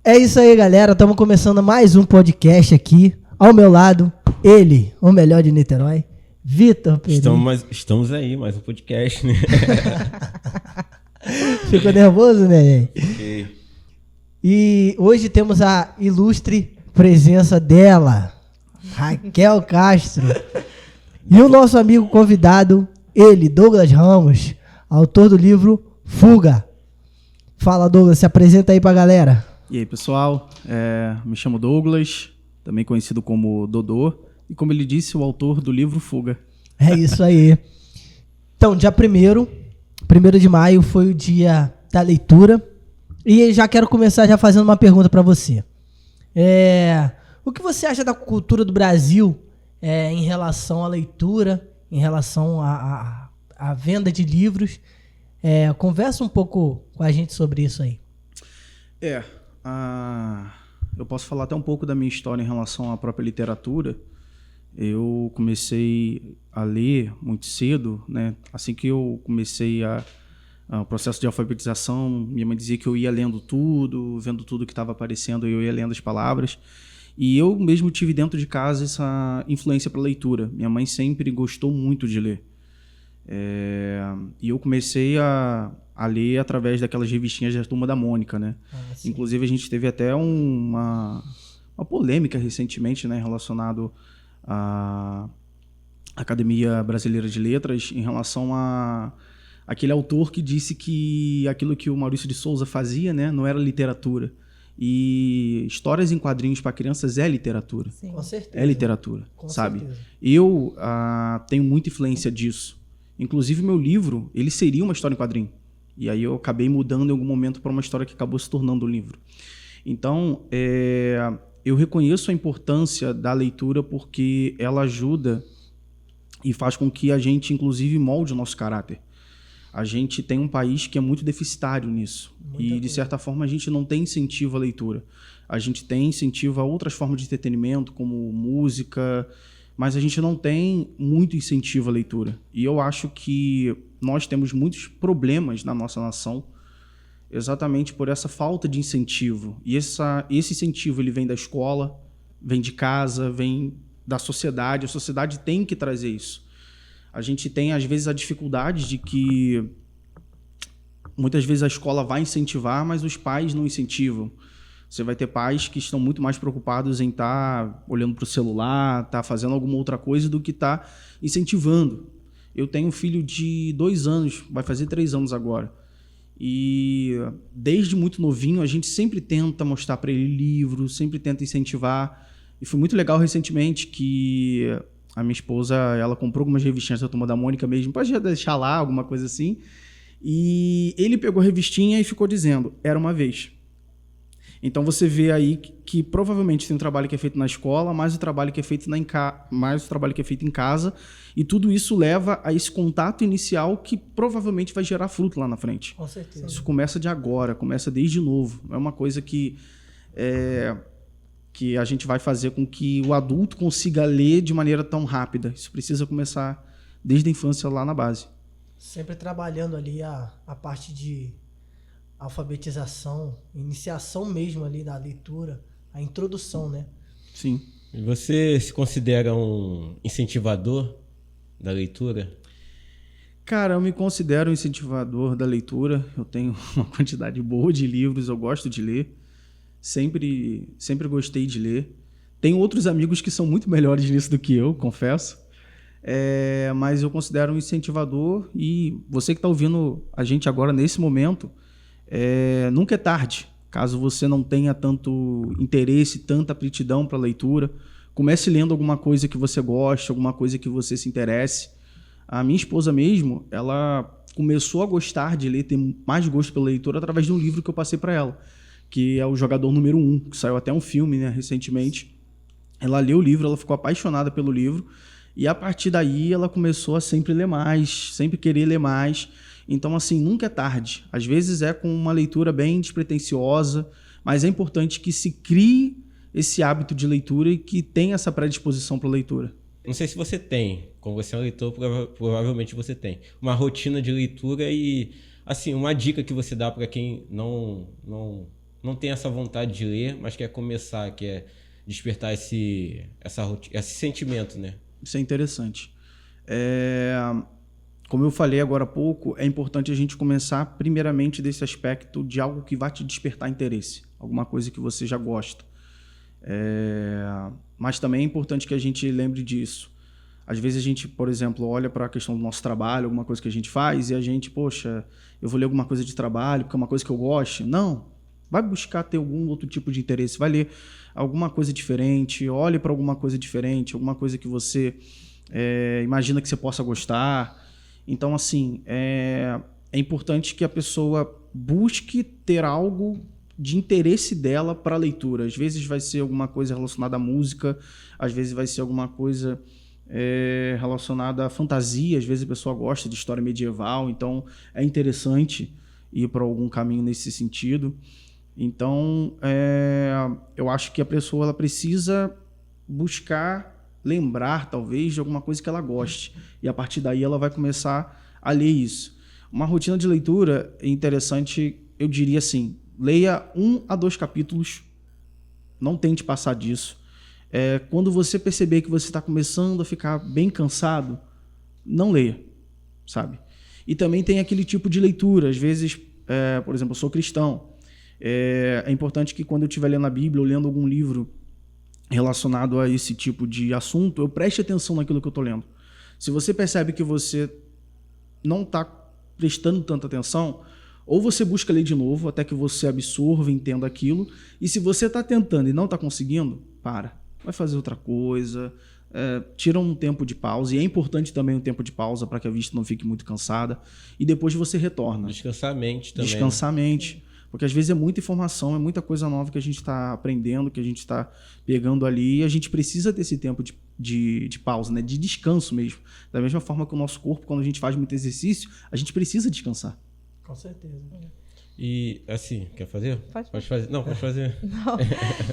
É isso aí, galera. Estamos começando mais um podcast aqui. Ao meu lado, ele, o melhor de Niterói, Vitor Pereira. Estamos aí, mais um podcast, né? Ficou nervoso, né, gente? Fiquei. E hoje temos a ilustre presença dela, Raquel Castro. E o nosso amigo convidado, ele, Douglas Ramos, autor do livro Fuga. Fala, Douglas, se apresenta aí pra galera. E aí, pessoal, me chamo Douglas, também conhecido como Dodô, e como ele disse, o autor do livro Fuga. É isso aí. Então, dia 1º de maio foi o dia da leitura, e já quero começar já fazendo uma pergunta para você. O que você acha da cultura do Brasil em relação à leitura, em relação à venda de livros? Conversa um pouco com a gente sobre isso aí. Eu posso falar até um pouco da minha história em relação à própria literatura. Eu comecei a ler muito cedo, né? Assim que eu comecei o processo de alfabetização, minha mãe dizia que eu ia lendo tudo, vendo tudo que estava aparecendo, eu ia lendo as palavras. E eu mesmo tive dentro de casa essa influência para leitura. Minha mãe sempre gostou muito de ler. E eu comecei a ler através daquelas revistinhas da Turma da Mônica, né? Inclusive a gente teve até uma polêmica recentemente, né, relacionado à Academia Brasileira de Letras em relação a aquele autor que disse que aquilo que o Maurício de Souza fazia, né, não era literatura. E histórias em quadrinhos para crianças é literatura. Sim. Com certeza. É literatura, Com sabe? certeza. Eu tenho muita influência disso. Inclusive, meu livro, ele seria uma história em quadrinho. E aí eu acabei mudando em algum momento para uma história que acabou se tornando um livro. Então, eu reconheço a importância da leitura porque ela ajuda e faz com que a gente, inclusive, molde o nosso caráter. A gente tem um país que é muito deficitário nisso. E, de certa forma, a gente não tem incentivo à leitura. A gente tem incentivo a outras formas de entretenimento, como música, mas a gente não tem muito incentivo à leitura. E eu acho que nós temos muitos problemas na nossa nação exatamente por essa falta de incentivo. E esse incentivo ele vem da escola, vem de casa, vem da sociedade. A sociedade tem que trazer isso. A gente tem, às vezes, a dificuldade de que muitas vezes a escola vai incentivar, mas os pais não incentivam. Você vai ter pais que estão muito mais preocupados em estar olhando para o celular, estar fazendo alguma outra coisa do que estar incentivando. Eu tenho um filho de 2 anos, vai fazer 3 anos agora. E desde muito novinho a gente sempre tenta mostrar para ele livros, sempre tenta incentivar. E foi muito legal recentemente que a minha esposa ela comprou algumas revistinhas da Turma da Mônica mesmo, pode deixar lá, alguma coisa assim. E ele pegou a revistinha e ficou dizendo, era uma vez. Então você vê aí que provavelmente tem um trabalho que é feito na escola, mais o trabalho que é feito mais o trabalho que é feito em casa, e tudo isso leva a esse contato inicial que provavelmente vai gerar fruto lá na frente. Com certeza. Isso começa de agora, começa desde novo. Não é uma coisa que a gente vai fazer com que o adulto consiga ler de maneira tão rápida. Isso precisa começar desde a infância lá na base. Sempre trabalhando ali a parte de alfabetização, iniciação mesmo ali da leitura, a introdução, né? Sim. E você se considera um incentivador da leitura? Cara, eu me considero um incentivador da leitura. Eu tenho uma quantidade boa de livros, eu gosto de ler. Sempre gostei de ler. Tenho outros amigos que são muito melhores nisso do que eu, confesso. Mas eu considero um incentivador e você que está ouvindo a gente agora nesse momento, nunca é tarde. Caso você não tenha tanto interesse, tanta aptidão para a leitura, comece lendo alguma coisa que você goste, alguma coisa que você se interesse. A minha esposa mesmo, ela começou a gostar de ler, ter mais gosto pela leitura através de um livro que eu passei para ela, que é o Jogador Número 1, que saiu até um filme, né, recentemente. Ela leu o livro, ela ficou apaixonada pelo livro, e a partir daí ela começou a sempre ler mais, sempre querer ler mais. Então, assim, nunca é tarde. Às vezes é com uma leitura bem despretensiosa, mas é importante que se crie esse hábito de leitura e que tenha essa predisposição para a leitura. Não sei se você tem, como você é um leitor, provavelmente você tem uma rotina de leitura e, assim, uma dica que você dá para quem não não tem essa vontade de ler, mas quer começar, quer despertar esse sentimento, né? Isso é interessante. Como eu falei agora há pouco, é importante a gente começar primeiramente desse aspecto de algo que vai te despertar interesse, alguma coisa que você já gosta. Mas também é importante que a gente lembre disso. Às vezes a gente, por exemplo, olha para a questão do nosso trabalho, alguma coisa que a gente faz, e a gente, poxa, eu vou ler alguma coisa de trabalho, porque é uma coisa que eu gosto. Não, vai buscar ter algum outro tipo de interesse, vai ler alguma coisa diferente, olhe para alguma coisa diferente, alguma coisa que você imagina que você possa gostar. Então, assim, é importante que a pessoa busque ter algo de interesse dela para a leitura. Às vezes vai ser alguma coisa relacionada à música, às vezes vai ser alguma coisa relacionada à fantasia, às vezes a pessoa gosta de história medieval, então é interessante ir para algum caminho nesse sentido. Então, eu acho que a pessoa ela precisa buscar lembrar, talvez, de alguma coisa que ela goste. E a partir daí ela vai começar a ler isso. Uma rotina de leitura interessante, eu diria assim, leia 1 a 2 capítulos, não tente passar disso. Quando você perceber que você está começando a ficar bem cansado, não leia, sabe? E também tem aquele tipo de leitura, às vezes, por exemplo, eu sou cristão, é importante que quando eu estiver lendo a Bíblia ou lendo algum livro relacionado a esse tipo de assunto, eu preste atenção naquilo que eu estou lendo. Se você percebe que você não está prestando tanta atenção, ou você busca ler de novo até que você absorva e entenda aquilo, e se você está tentando e não está conseguindo, vai fazer outra coisa, tira um tempo de pausa, e é importante também um tempo de pausa para que a vista não fique muito cansada, e depois você retorna. Descansar a mente também. Descansar a mente. Porque às vezes é muita informação, é muita coisa nova que a gente está aprendendo, que a gente está pegando ali, e a gente precisa ter esse tempo de pausa, né? De descanso mesmo. Da mesma forma que o nosso corpo, quando a gente faz muito exercício, a gente precisa descansar. Com certeza. E assim, quer fazer? Pode fazer. Não, pode fazer. Não.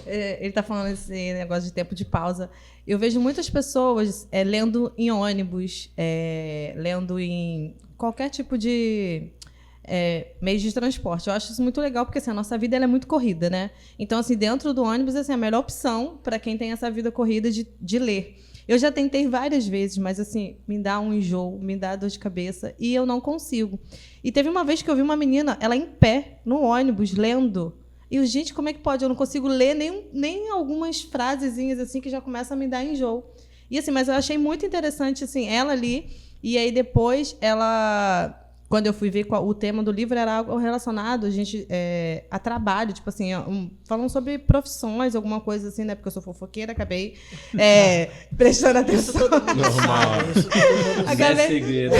Ele está falando esse negócio de tempo de pausa. Eu vejo muitas pessoas lendo em ônibus, lendo em qualquer tipo de meio de transporte. Eu acho isso muito legal, porque assim, a nossa vida ela é muito corrida, né? Então, assim, dentro do ônibus, assim, a melhor opção para quem tem essa vida corrida de ler. Eu já tentei várias vezes, mas assim, me dá um enjoo, me dá dor de cabeça e eu não consigo. E teve uma vez que eu vi uma menina, ela em pé, no ônibus, lendo. E eu, gente, como é que pode? Eu não consigo ler nem algumas frasezinhas assim que já começam a me dar enjoo. E assim, mas eu achei muito interessante assim, ela ali, e aí depois ela... Quando eu fui ver o tema do livro, era algo relacionado a trabalho, tipo assim, falando sobre profissões, alguma coisa assim, né? Porque eu sou fofoqueira, acabei prestando atenção. Normal. Acabei... É segredo.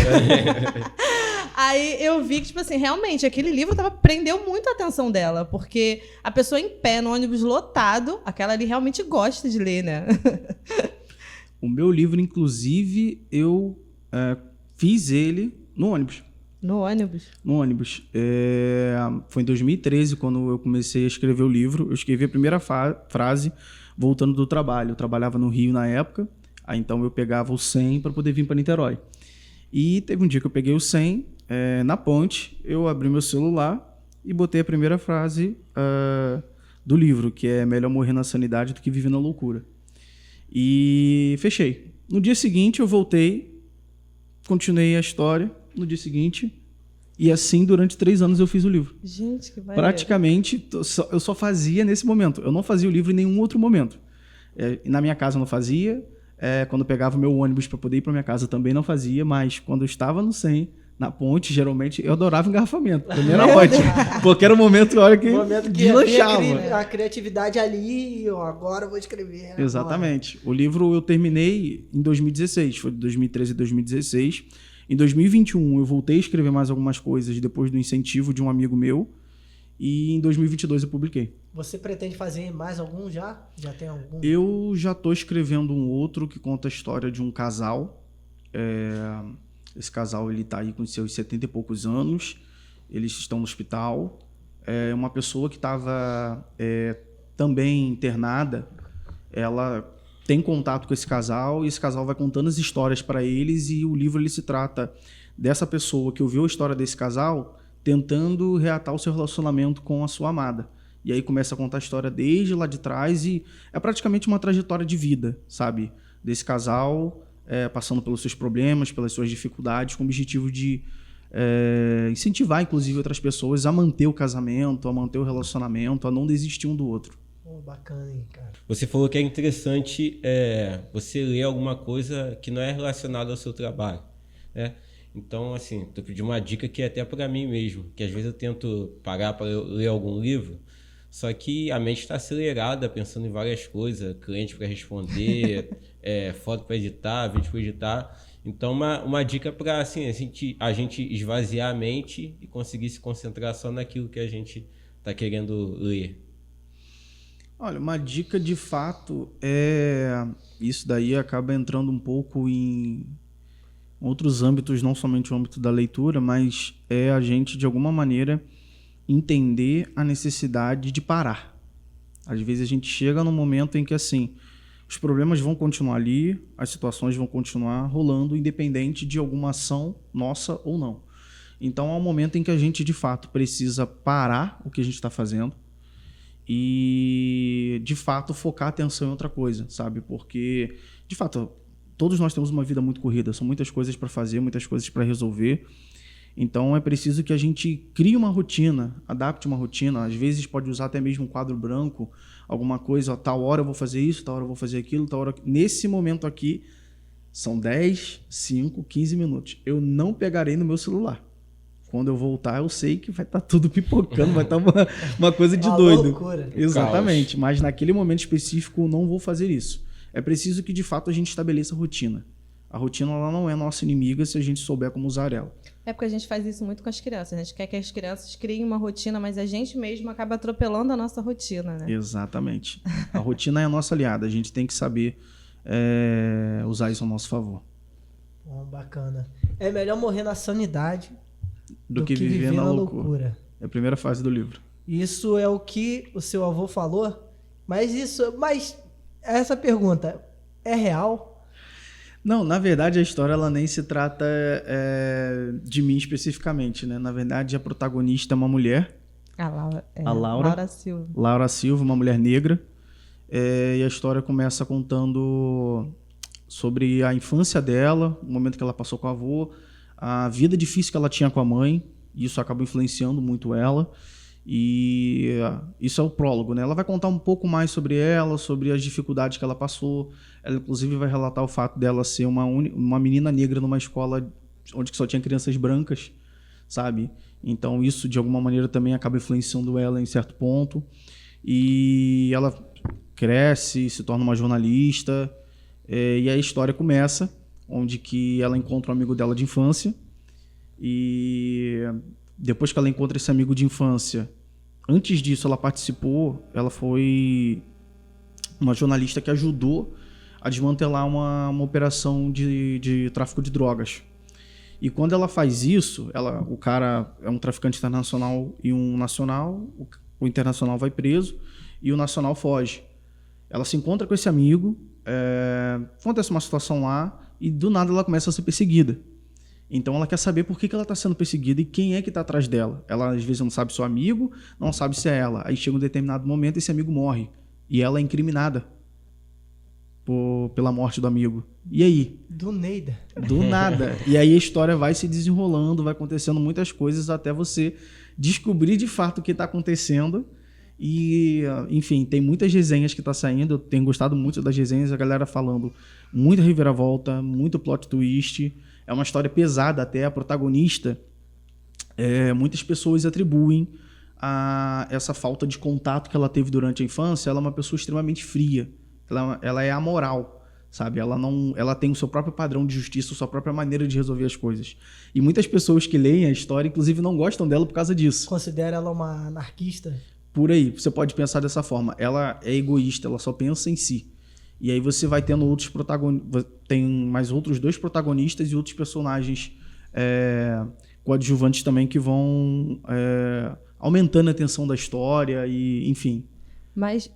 Aí eu vi que, tipo assim, realmente, aquele livro prendeu muito a atenção dela, porque a pessoa em pé, no ônibus lotado, aquela ali realmente gosta de ler, né? O meu livro, inclusive, eu fiz ele no ônibus. No ônibus? No ônibus. Foi em 2013, quando eu comecei a escrever o livro. Eu escrevi a primeira frase voltando do trabalho. Eu trabalhava no Rio na época, aí então eu pegava o 100 para poder vir para Niterói. E teve um dia que eu peguei o 100, na ponte, eu abri meu celular e botei a primeira frase do livro, que é melhor morrer na sanidade do que viver na loucura. E fechei. No dia seguinte eu voltei, continuei a história. No dia seguinte, e assim durante 3 anos eu fiz o livro. Gente, que maneiro. Praticamente eu só fazia nesse momento. Eu não fazia o livro em nenhum outro momento. Na minha casa eu não fazia, quando eu pegava o meu ônibus para poder ir para minha casa também não fazia, mas quando eu estava no 100, na ponte, geralmente eu adorava engarrafamento. Também era ótimo, porque era o momento, olha, que deslanchava. A criatividade ali, agora eu vou escrever. Exatamente. Agora. O livro eu terminei em 2016, foi de 2013 a 2016. Em 2021, eu voltei a escrever mais algumas coisas depois do incentivo de um amigo meu. E em 2022 eu publiquei. Você pretende fazer mais algum já? Já tem algum? Eu já estou escrevendo um outro que conta a história de um casal. Esse casal está aí com seus 70 e poucos anos. Eles estão no hospital. Uma pessoa que estava também internada, ela... tem contato com esse casal, e esse casal vai contando as histórias para eles, e o livro ele se trata dessa pessoa que ouviu a história desse casal tentando reatar o seu relacionamento com a sua amada. E aí começa a contar a história desde lá de trás e é praticamente uma trajetória de vida, sabe? Desse casal, passando pelos seus problemas, pelas suas dificuldades, com o objetivo de incentivar, inclusive, outras pessoas a manter o casamento, a manter o relacionamento, a não desistir um do outro. Bacana, hein, cara. Você falou que é interessante você ler alguma coisa que não é relacionada ao seu trabalho, né? Então, assim, tô pedindo uma dica que é até para mim mesmo, que às vezes eu tento parar para ler algum livro, só que a mente está acelerada, pensando em várias coisas, cliente para responder, foto para editar, vídeo para editar. Então, uma dica para assim, a gente esvaziar a mente e conseguir se concentrar só naquilo que a gente está querendo ler. Olha, uma dica de fato isso daí acaba entrando um pouco em outros âmbitos, não somente o âmbito da leitura, mas é a gente, de alguma maneira, entender a necessidade de parar. Às vezes a gente chega num momento em que, assim, os problemas vão continuar ali, as situações vão continuar rolando, independente de alguma ação nossa ou não. Então, há um momento em que a gente, de fato, precisa parar o que a gente está fazendo e, de fato, focar a atenção em outra coisa, sabe? Porque, de fato, todos nós temos uma vida muito corrida, são muitas coisas para fazer, muitas coisas para resolver. Então, é preciso que a gente crie uma rotina, adapte uma rotina. Às vezes, pode usar até mesmo um quadro branco, alguma coisa, tal hora eu vou fazer isso, tal hora eu vou fazer aquilo, tal hora... Nesse momento aqui, são 10, 5, 15 minutos. Eu não pegarei no meu celular. Quando eu voltar, eu sei que vai estar tudo pipocando, vai estar uma coisa de doido. Loucura. Exatamente, mas naquele momento específico eu não vou fazer isso. É preciso que, de fato, a gente estabeleça a rotina. A rotina ela não é nossa inimiga se a gente souber como usar ela. É porque a gente faz isso muito com as crianças. A gente quer que as crianças criem uma rotina, mas a gente mesmo acaba atropelando a nossa rotina, né? Exatamente. A rotina é a nossa aliada. A gente tem que saber usar isso ao nosso favor. Bacana. É melhor morrer na sanidade do que viver na loucura. É a primeira fase do livro. Isso é o que o seu avô falou, mas essa pergunta é real? Não, na verdade a história ela nem se trata de mim especificamente, né? Na verdade a protagonista é uma mulher, a Laura Silva. Laura Silva, uma mulher negra, e a história começa contando sobre a infância dela, o momento que ela passou com o avô, a vida difícil que ela tinha com a mãe, isso acaba influenciando muito ela. E isso é o prólogo, né? Ela vai contar um pouco mais sobre ela, sobre as dificuldades que ela passou. Ela, inclusive, vai relatar o fato dela ser uma menina negra numa escola onde só tinha crianças brancas, sabe? Então, isso, de alguma maneira, também acaba influenciando ela em certo ponto. E ela cresce, se torna uma jornalista, e a história começa, onde que ela encontra um amigo dela de infância, e depois que ela encontra esse amigo de infância, antes disso ela foi uma jornalista que ajudou a desmantelar uma operação de tráfico de drogas. E quando ela faz isso, o cara é um traficante internacional e um nacional, o internacional vai preso e o nacional foge. Ela se encontra com esse amigo, acontece uma situação lá e do nada ela começa a ser perseguida. Então ela quer saber por que ela está sendo perseguida e quem é que está atrás dela. Ela às vezes não sabe se é o amigo, não sabe se é ela. Aí chega um determinado momento e esse amigo morre. E ela é incriminada pela morte do amigo. E aí? Do Neida. Do nada. E aí a história vai se desenrolando, vai acontecendo muitas coisas até você descobrir de fato o que está acontecendo. E, enfim, tem muitas resenhas que tá saindo. Eu tenho gostado muito das resenhas, a galera falando muita reviravolta, muito plot twist. É uma história pesada até. A protagonista, muitas pessoas atribuem a essa falta de contato que ela teve durante a infância. Ela é uma pessoa extremamente fria. Ela é amoral, sabe? Ela tem o seu próprio padrão de justiça, a sua própria maneira de resolver as coisas. E muitas pessoas que leem a história, inclusive, não gostam dela por causa disso. Considera ela uma anarquista? Por aí, você pode pensar dessa forma. Ela é egoísta, ela só pensa em si. E aí você vai tendo outros protagonistas, tem mais outros 2 protagonistas e outros personagens coadjuvantes também que vão aumentando a tensão da história e, enfim. Mas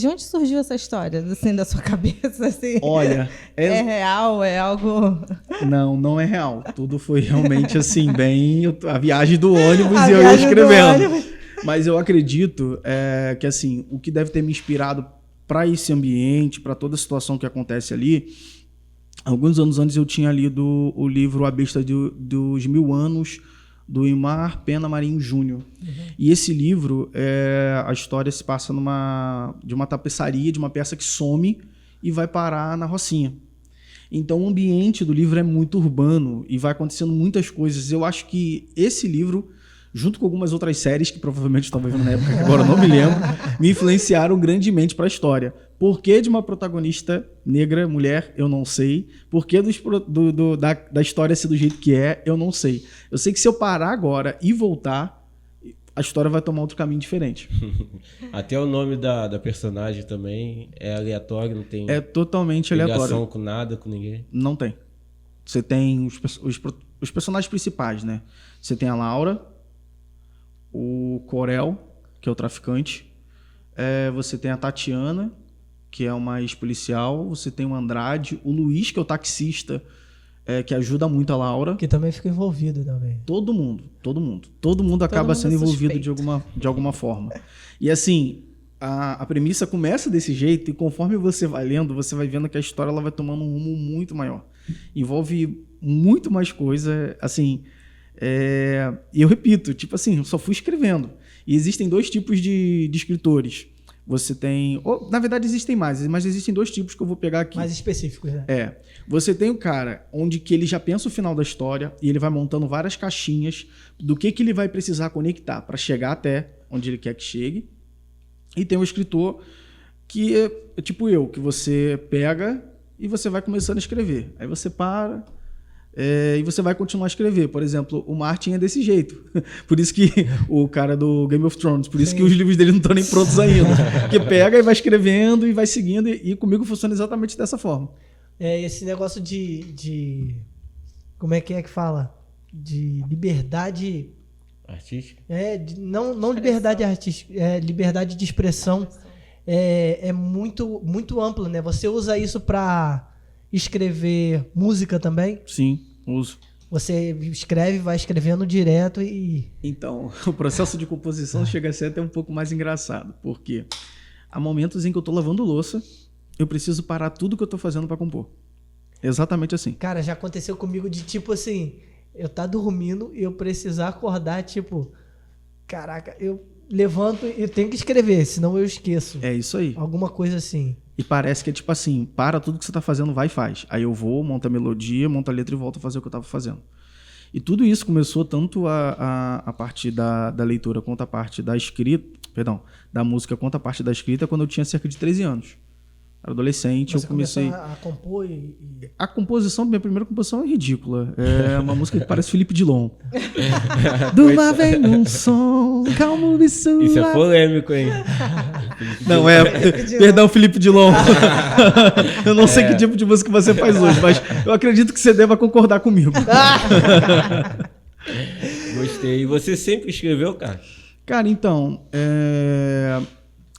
de onde surgiu essa história, assim, da sua cabeça? Assim? Olha... É real? É algo... Não é real. Tudo foi realmente, assim, bem... A viagem do ônibus e eu ia escrevendo. Mas eu acredito que, assim, o que deve ter me inspirado para esse ambiente, para toda a situação que acontece ali, alguns anos antes eu tinha lido o livro A Besta dos Mil Anos, do Imar Pena Marinho Júnior. E esse livro, a história se passa de uma tapeçaria, de uma peça que some e vai parar na Rocinha. Então o ambiente do livro é muito urbano e vai acontecendo muitas coisas. Eu acho que esse livro, junto com algumas outras séries que provavelmente estava vendo na época, que agora eu não me lembro, me influenciaram grandemente para a história. Por que de uma protagonista negra, mulher, eu não sei. Por que da história ser do jeito que é, eu não sei. Eu sei que se eu parar agora e voltar, a história vai tomar outro caminho diferente. Até o nome da personagem também é aleatório, não tem totalmente ligação aleatório. com nada, com ninguém. Não tem. Você tem os personagens principais, né? Você tem a Laura, o Corel, que é o traficante. Você tem a Tatiana, que é uma ex-policial. Você tem o Andrade, o Luiz, que é o taxista, que ajuda muito a Laura. Que também fica envolvido também. Todo mundo acaba sendo envolvido de alguma forma. E assim, a premissa começa desse jeito e conforme você vai lendo, você vai vendo que a história ela vai tomando um rumo muito maior. Envolve muito mais coisa, assim... E eu repito, tipo assim, eu só fui escrevendo. E existem dois tipos de escritores. Você tem... na verdade, existem mais, mas existem dois tipos que eu vou pegar aqui. Mais específicos, né? Você tem o cara onde que ele já pensa o final da história e ele vai montando várias caixinhas do que ele vai precisar conectar para chegar até onde ele quer que chegue. E tem o escritor que é tipo eu, que você pega e você vai começando a escrever. Aí você para... e você vai continuar a escrever. Por exemplo, o Martin é desse jeito. Por isso que o cara do Game of Thrones, por isso que os livros dele não estão nem prontos ainda. Porque pega e vai escrevendo e vai seguindo. E comigo funciona exatamente dessa forma. Esse negócio de como é que fala? De liberdade... Artística? Não liberdade artística, liberdade de expressão. É muito, muito amplo, né? Você usa isso para... escrever música também? Sim, uso. Você escreve, vai escrevendo direto e... Então, o processo de composição chega a ser até um pouco mais engraçado, porque há momentos em que eu tô lavando louça, eu preciso parar tudo que eu tô fazendo para compor. Exatamente assim. Cara, já aconteceu comigo de tipo assim, eu tá dormindo e eu precisar acordar, tipo, caraca, eu levanto e tenho que escrever, senão eu esqueço. É isso aí. Alguma coisa assim. E parece que é tipo assim, para tudo que você tá fazendo, vai e faz. Aí eu vou, monto a melodia, monto a letra e volto a fazer o que eu tava fazendo. E tudo isso começou tanto a parte da leitura quanto a parte da escrita, da música quanto a parte da escrita, quando eu tinha cerca de 13 anos. Era adolescente, você eu comecei... a compor A composição, minha primeira composição é ridícula. É uma música que parece Felipe Dilon. Do mar vem um som, calmo e suave. Isso é polêmico, hein? Não, perdão, Felipe Dilon. Eu não sei que tipo de música você faz hoje, mas eu acredito que você deva concordar comigo. Gostei. E você sempre escreveu, cara? Cara, então...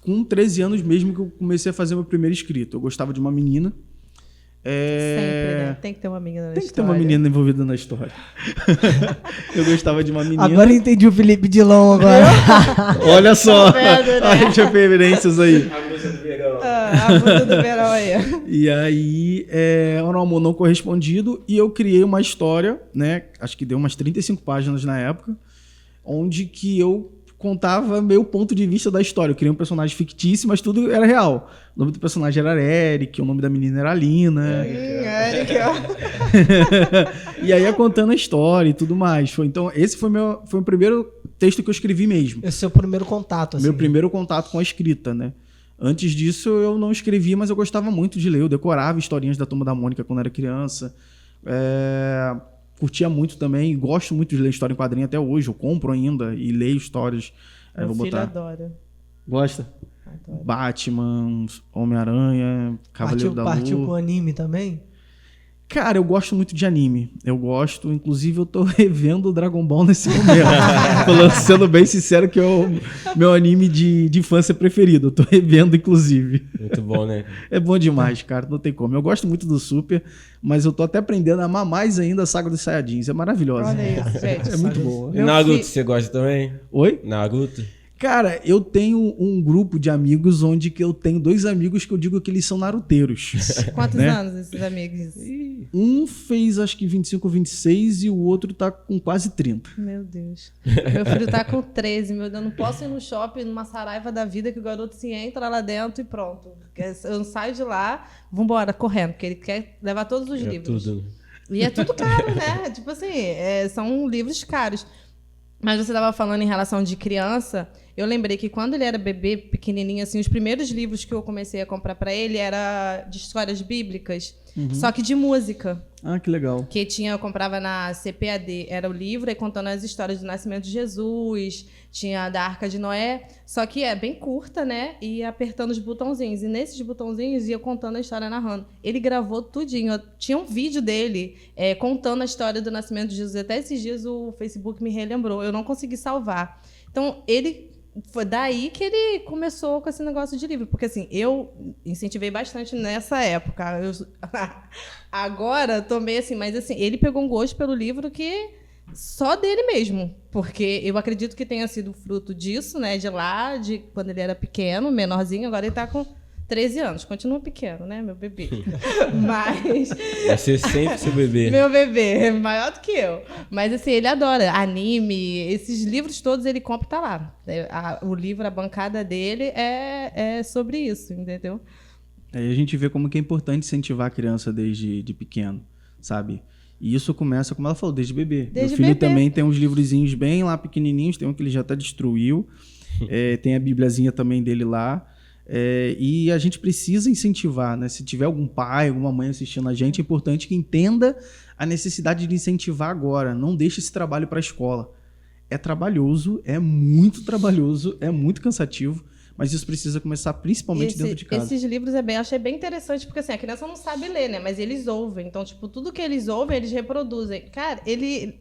Com 13 anos mesmo que eu comecei a fazer meu primeiro escrito. Eu gostava de uma menina. Sempre, né? Tem que ter uma menina na história. Tem que ter uma menina envolvida na história. Eu gostava de uma menina. Agora entendi o Felipe Dilon agora. Olha só. Tá vendo, né? A gente referências aí. A música do verão. A música do verão aí. E aí, era um amor não correspondido. E eu criei uma história, né? Acho que deu umas 35 páginas na época. Onde que eu contava meu ponto de vista da história. Eu criei um personagem fictício, mas tudo era real. O nome do personagem era Eric, o nome da menina era Lina. Eric, ó. E aí ia contando a história e tudo mais. Então, esse foi o primeiro texto que eu escrevi mesmo. Esse é o seu primeiro contato, assim. Meu primeiro contato com a escrita, né? Antes disso, eu não escrevia, mas eu gostava muito de ler. Eu decorava historinhas da Turma da Mônica quando era criança. Curtia muito também, gosto muito de ler história em quadrinho até hoje. Eu compro ainda e leio histórias. Meu filho adora. Gosta? Adoro. Batman, Homem-Aranha, Cavaleiro da Lua. Partiu com anime também? Cara, eu gosto muito de anime. Eu gosto, inclusive eu tô revendo o Dragon Ball nesse momento. Falando, sendo bem sincero, que é o meu anime de infância preferido. Eu tô revendo, inclusive. Muito bom, né? É bom demais, cara. Não tem como. Eu gosto muito do Super, mas eu tô até aprendendo a amar mais ainda a saga dos Saiyajins. É maravilhosa. Olha isso, gente. É muito boa. E Naruto, você gosta também? Oi? Naruto? Cara, eu tenho um grupo de amigos onde que eu tenho 2 amigos que eu digo que eles são naruteiros. Quantos né? anos esses amigos? Um fez acho que 25 ou 26 e o outro tá com quase 30. Meu Deus. Meu filho tá com 13, meu Deus. Eu não posso ir no shopping, numa saraiva da vida, que o garoto se entra lá dentro e pronto. Eu não saio de lá, vambora, correndo, porque ele quer levar todos os livros. Tudo, né? E é tudo caro, né? Tipo assim, são livros caros. Mas você estava falando em relação de criança, eu lembrei que quando ele era bebê, pequenininho, assim, os primeiros livros que eu comecei a comprar para ele era de histórias bíblicas, só que de música. Ah, que legal. Que eu comprava na CPAD, era o livro, aí contando as histórias do nascimento de Jesus, tinha da Arca de Noé, só que é bem curta, né? E apertando os botãozinhos. E nesses botãozinhos ia contando a história, narrando. Ele gravou tudinho. Tinha um vídeo dele contando a história do nascimento de Jesus. Até esses dias o Facebook me relembrou. Eu não consegui salvar. Então, foi daí que ele começou com esse negócio de livro. Porque, assim, eu incentivei bastante nessa época. Agora, tomei assim, mas assim, ele pegou um gosto pelo livro que só dele mesmo. Porque eu acredito que tenha sido fruto disso, né? De lá, de quando ele era pequeno, menorzinho, agora ele tá com 13 anos. Continua pequeno, né, meu bebê? Mas... Vai ser sempre seu bebê. Meu bebê, maior do que eu. Mas assim, ele adora anime, esses livros todos ele compra e tá lá. O livro, a bancada dele é sobre isso, entendeu? Aí a gente vê como que é importante incentivar a criança desde pequeno, sabe? E isso começa, como ela falou, desde bebê. Desde Meu filho bebê. também tem uns livrozinhos bem lá pequenininhos, tem um que ele já até destruiu, tem a bibliazinha também dele lá. E a gente precisa incentivar, né? Se tiver algum pai, alguma mãe assistindo a gente, é importante que entenda a necessidade de incentivar agora. Não deixe esse trabalho para a escola. É trabalhoso, é muito trabalhoso, é muito cansativo, mas isso precisa começar principalmente dentro de casa. Esses livros achei bem interessante, porque assim, a criança não sabe ler, né? Mas eles ouvem. Então, tipo, tudo que eles ouvem, eles reproduzem. Cara, ele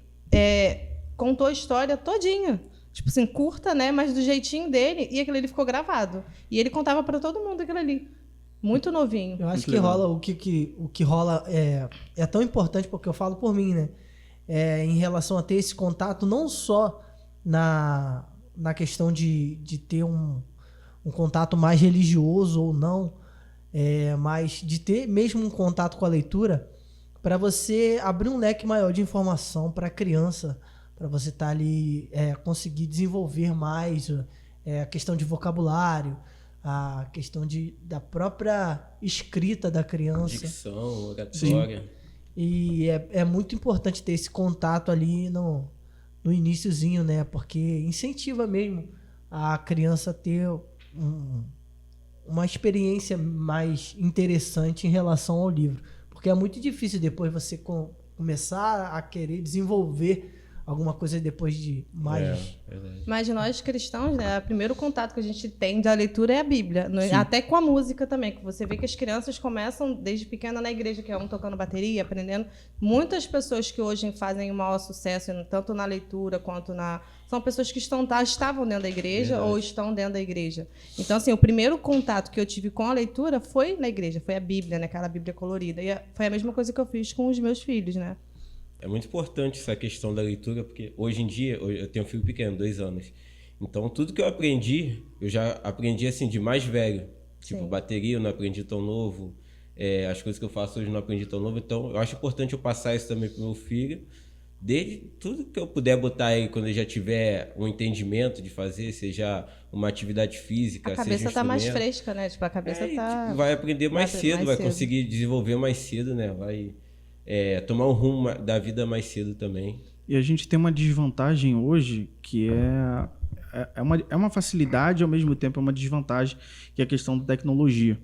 contou a história todinha. Tipo assim, curta, né? Mas do jeitinho dele. E aquilo ali ficou gravado. E ele contava para todo mundo aquilo ali. Muito novinho. Eu acho Muito que legal. rola o que rola é tão importante, porque eu falo por mim, né? Em relação a ter esse contato, não só na questão de ter um contato mais religioso ou não, mas de ter mesmo um contato com a leitura, para você abrir um leque maior de informação para a criança, para você estar ali, conseguir desenvolver mais a questão de vocabulário, a questão da própria escrita da criança. Dicção, oratória. E é muito importante ter esse contato ali no iniciozinho, né? Porque incentiva mesmo a criança a ter uma experiência mais interessante em relação ao livro. Porque é muito difícil depois você começar a querer desenvolver alguma coisa depois de mais... Verdade. Mas nós cristãos, né, o primeiro contato que a gente tem da leitura é a Bíblia. Até com a música também, que você vê que as crianças começam desde pequena na igreja, que é um tocando bateria, aprendendo. Muitas pessoas que hoje fazem o maior sucesso, tanto na leitura quanto são pessoas que estavam dentro da igreja. Verdade. Ou estão dentro da igreja. Então, assim, o primeiro contato que eu tive com a leitura foi na igreja, foi a Bíblia, né, aquela Bíblia colorida. E foi a mesma coisa que eu fiz com os meus filhos, né? É muito importante essa questão da leitura, porque hoje em dia eu tenho um filho pequeno, 2 anos. Então, tudo que eu aprendi, eu já aprendi assim de mais velho. Tipo, sim, bateria eu não aprendi tão novo. As coisas que eu faço hoje eu não aprendi tão novo. Então, eu acho importante eu passar isso também pro meu filho. Desde tudo que eu puder botar aí, quando ele já tiver um entendimento de fazer, seja uma atividade física, a cabeça seja um tá mais instrumento. fresca, né? Tipo, a cabeça tá... Tipo, vai aprender mais cedo, vai conseguir desenvolver mais cedo, né? Vai... tomar um rumo da vida mais cedo também. E a gente tem uma desvantagem hoje que é uma facilidade, ao mesmo tempo é uma desvantagem, que é a questão da tecnologia.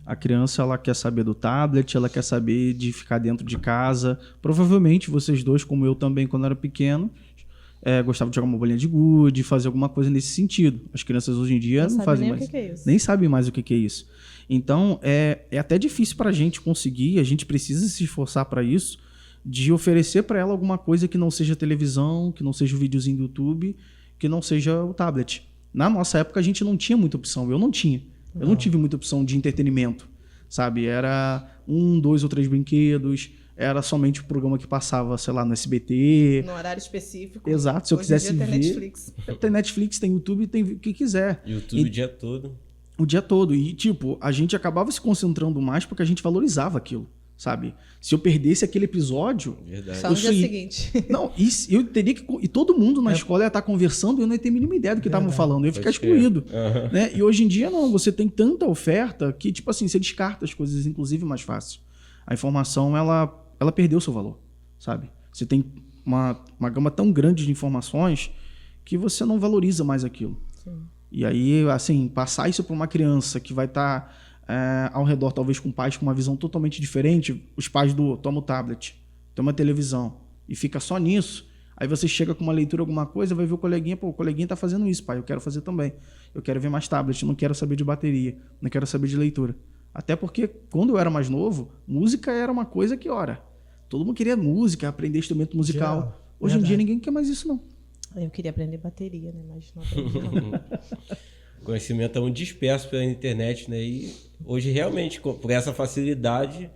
A criança, ela quer saber do tablet, ela quer saber de ficar dentro de casa. Provavelmente vocês dois, como eu também, quando era pequeno, gostavam de jogar uma bolinha de gude, fazer alguma coisa nesse sentido. As crianças hoje em dia não fazem mais. Nem sabem mais o que é isso. Então, é até difícil para a gente conseguir, a gente precisa se esforçar para isso, de oferecer para ela alguma coisa que não seja televisão, que não seja o videozinho do YouTube, que não seja o tablet. Na nossa época, a gente não tinha muita opção. Eu não tinha. Eu não tive muita opção de entretenimento, sabe? Era 1, 2 ou 3 brinquedos, era somente o programa que passava, sei lá, no SBT. No horário específico. Exato, se eu Hoje em quisesse dia ver... tem Netflix. Tem Netflix, tem YouTube, tem o que quiser. YouTube o dia todo. O dia todo. E, tipo, a gente acabava se concentrando mais porque a gente valorizava aquilo, sabe? Se eu perdesse aquele episódio... Verdade. Só no dia seguinte. Não, eu teria que... E todo mundo na escola ia estar conversando e eu não ia ter a mínima ideia do que estavam falando. Eu ia ficar excluído. Né? E hoje em dia, não. Você tem tanta oferta que, tipo assim, você descarta as coisas, inclusive, mais fácil. A informação, ela perdeu seu valor, sabe? Você tem uma gama tão grande de informações que você não valoriza mais aquilo. Sim. E aí, assim, passar isso para uma criança que vai estar ao redor, talvez com pais com uma visão totalmente diferente, os pais toma o tablet, toma a televisão e fica só nisso. Aí você chega com uma leitura, alguma coisa, vai ver o coleguinha, pô, o coleguinha tá fazendo isso, pai, eu quero fazer também. Eu quero ver mais tablet, não quero saber de bateria, não quero saber de leitura. Até porque, quando eu era mais novo, música era uma coisa que, ora, todo mundo queria música, aprender instrumento musical. Geral. Hoje em dia ninguém quer mais isso, não. Eu queria aprender bateria, né? Mas não aprendi, não. Conhecimento é muito disperso pela internet, né? E hoje, realmente, por essa facilidade,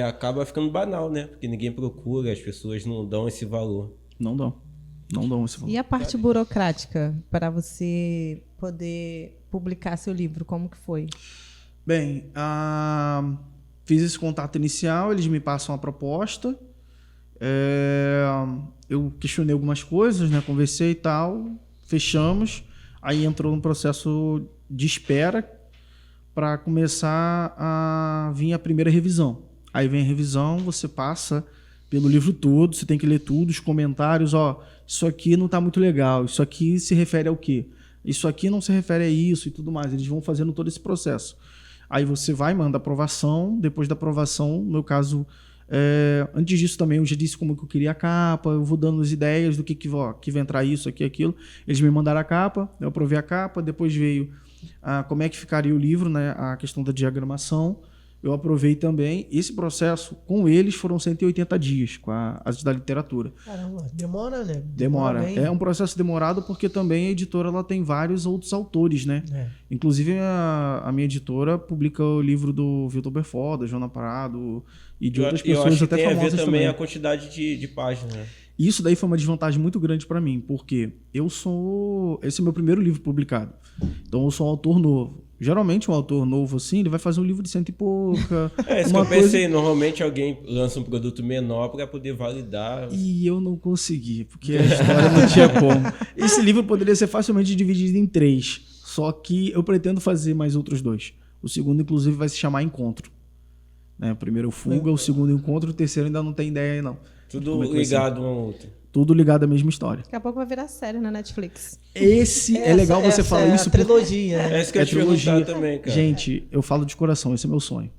acaba ficando banal, né? Porque ninguém procura, as pessoas não dão esse valor. Não dão esse valor. E a parte burocrática para você poder publicar seu livro, como que foi? Bem, fiz esse contato inicial, eles me passam a proposta. Eu questionei algumas coisas, né? Conversei e tal, fechamos. Aí entrou no processo de espera para começar a vir a primeira revisão. Aí vem a revisão, você passa pelo livro todo, você tem que ler tudo, os comentários, isso aqui não está muito legal, isso aqui se refere ao quê? Isso aqui não se refere a isso e tudo mais. Eles vão fazendo todo esse processo. Aí você vai, manda aprovação, depois da aprovação, no meu caso, antes disso também eu já disse como que eu queria a capa, eu vou dando as ideias do que vai entrar isso, aqui, aquilo. Eles me mandaram a capa, eu aprovei a capa, depois veio como é que ficaria o livro, né, a questão da diagramação. Eu aprovei também. Esse processo, com eles, foram 180 dias, com as da literatura. Caramba, demora, né? Demora. Bem. É um processo demorado porque também a editora ela tem vários outros autores, né? Inclusive, a minha editora publica o livro do Vilton Berford, da Joana Prado e de outras pessoas acho que até tem famosas a ver também também. a quantidade de páginas, né? Isso daí foi uma desvantagem muito grande para mim, porque esse é meu primeiro livro publicado. Então eu sou um autor novo. Geralmente um autor novo assim, ele vai fazer um livro de 100 e pouca. Isso que eu pensei, normalmente alguém lança um produto menor para poder validar. E eu não consegui, porque a história não tinha como. Esse livro poderia ser facilmente dividido em 3, só que eu pretendo fazer mais outros 2. O segundo, inclusive, vai se chamar Encontro. Né? O primeiro Fuga, o segundo Encontro, o terceiro ainda não tem ideia aí, não. Tudo ligado um ao outro. Tudo ligado à mesma história. Daqui a pouco vai virar série na Netflix. É legal você falar isso. É a trilogia, né? É isso que eu ia te perguntar também, cara. Gente, eu falo de coração, esse é meu sonho.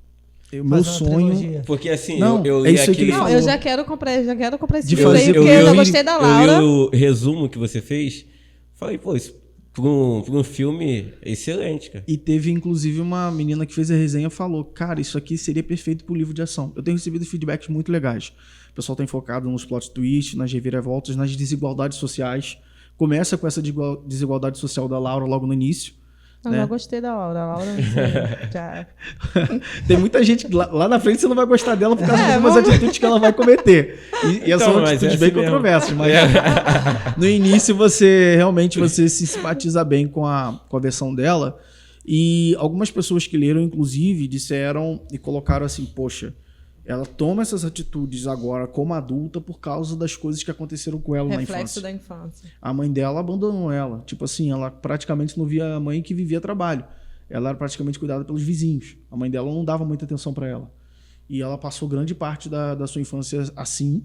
Meu Fazer uma sonho... trilogia. Porque assim, Não, eu é li isso aí que aquele... ele Não, falou. eu já quero comprar esse De livro aí, fazer- porque eu gostei da Laura. Eu li o resumo que você fez, falei, pô, isso pra um filme excelente, cara. E teve, inclusive, uma menina que fez a resenha e falou, cara, isso aqui seria perfeito pro livro de ação. Eu tenho recebido feedbacks muito legais. O pessoal tá enfocado nos plot twists, nas reviravoltas, nas desigualdades sociais. Começa com essa desigualdade social da Laura logo no início. Não, né? já gostei da Laura. A Laura já... Tem muita gente que lá na frente você não vai gostar dela por causa de algumas atitudes que ela vai cometer. E Então, são mas atitudes é bem assim mesmo. controversas. Mas no início você se simpatiza bem com a versão dela. E algumas pessoas que leram, inclusive, disseram e colocaram assim, poxa, ela toma essas atitudes agora como adulta por causa das coisas que aconteceram com ela na Reflexo infância. da infância. A mãe dela abandonou ela. Tipo assim, ela praticamente não via a mãe que vivia trabalho. Ela era praticamente cuidada pelos vizinhos. A mãe dela não dava muita atenção para ela. E ela passou grande parte da sua infância assim.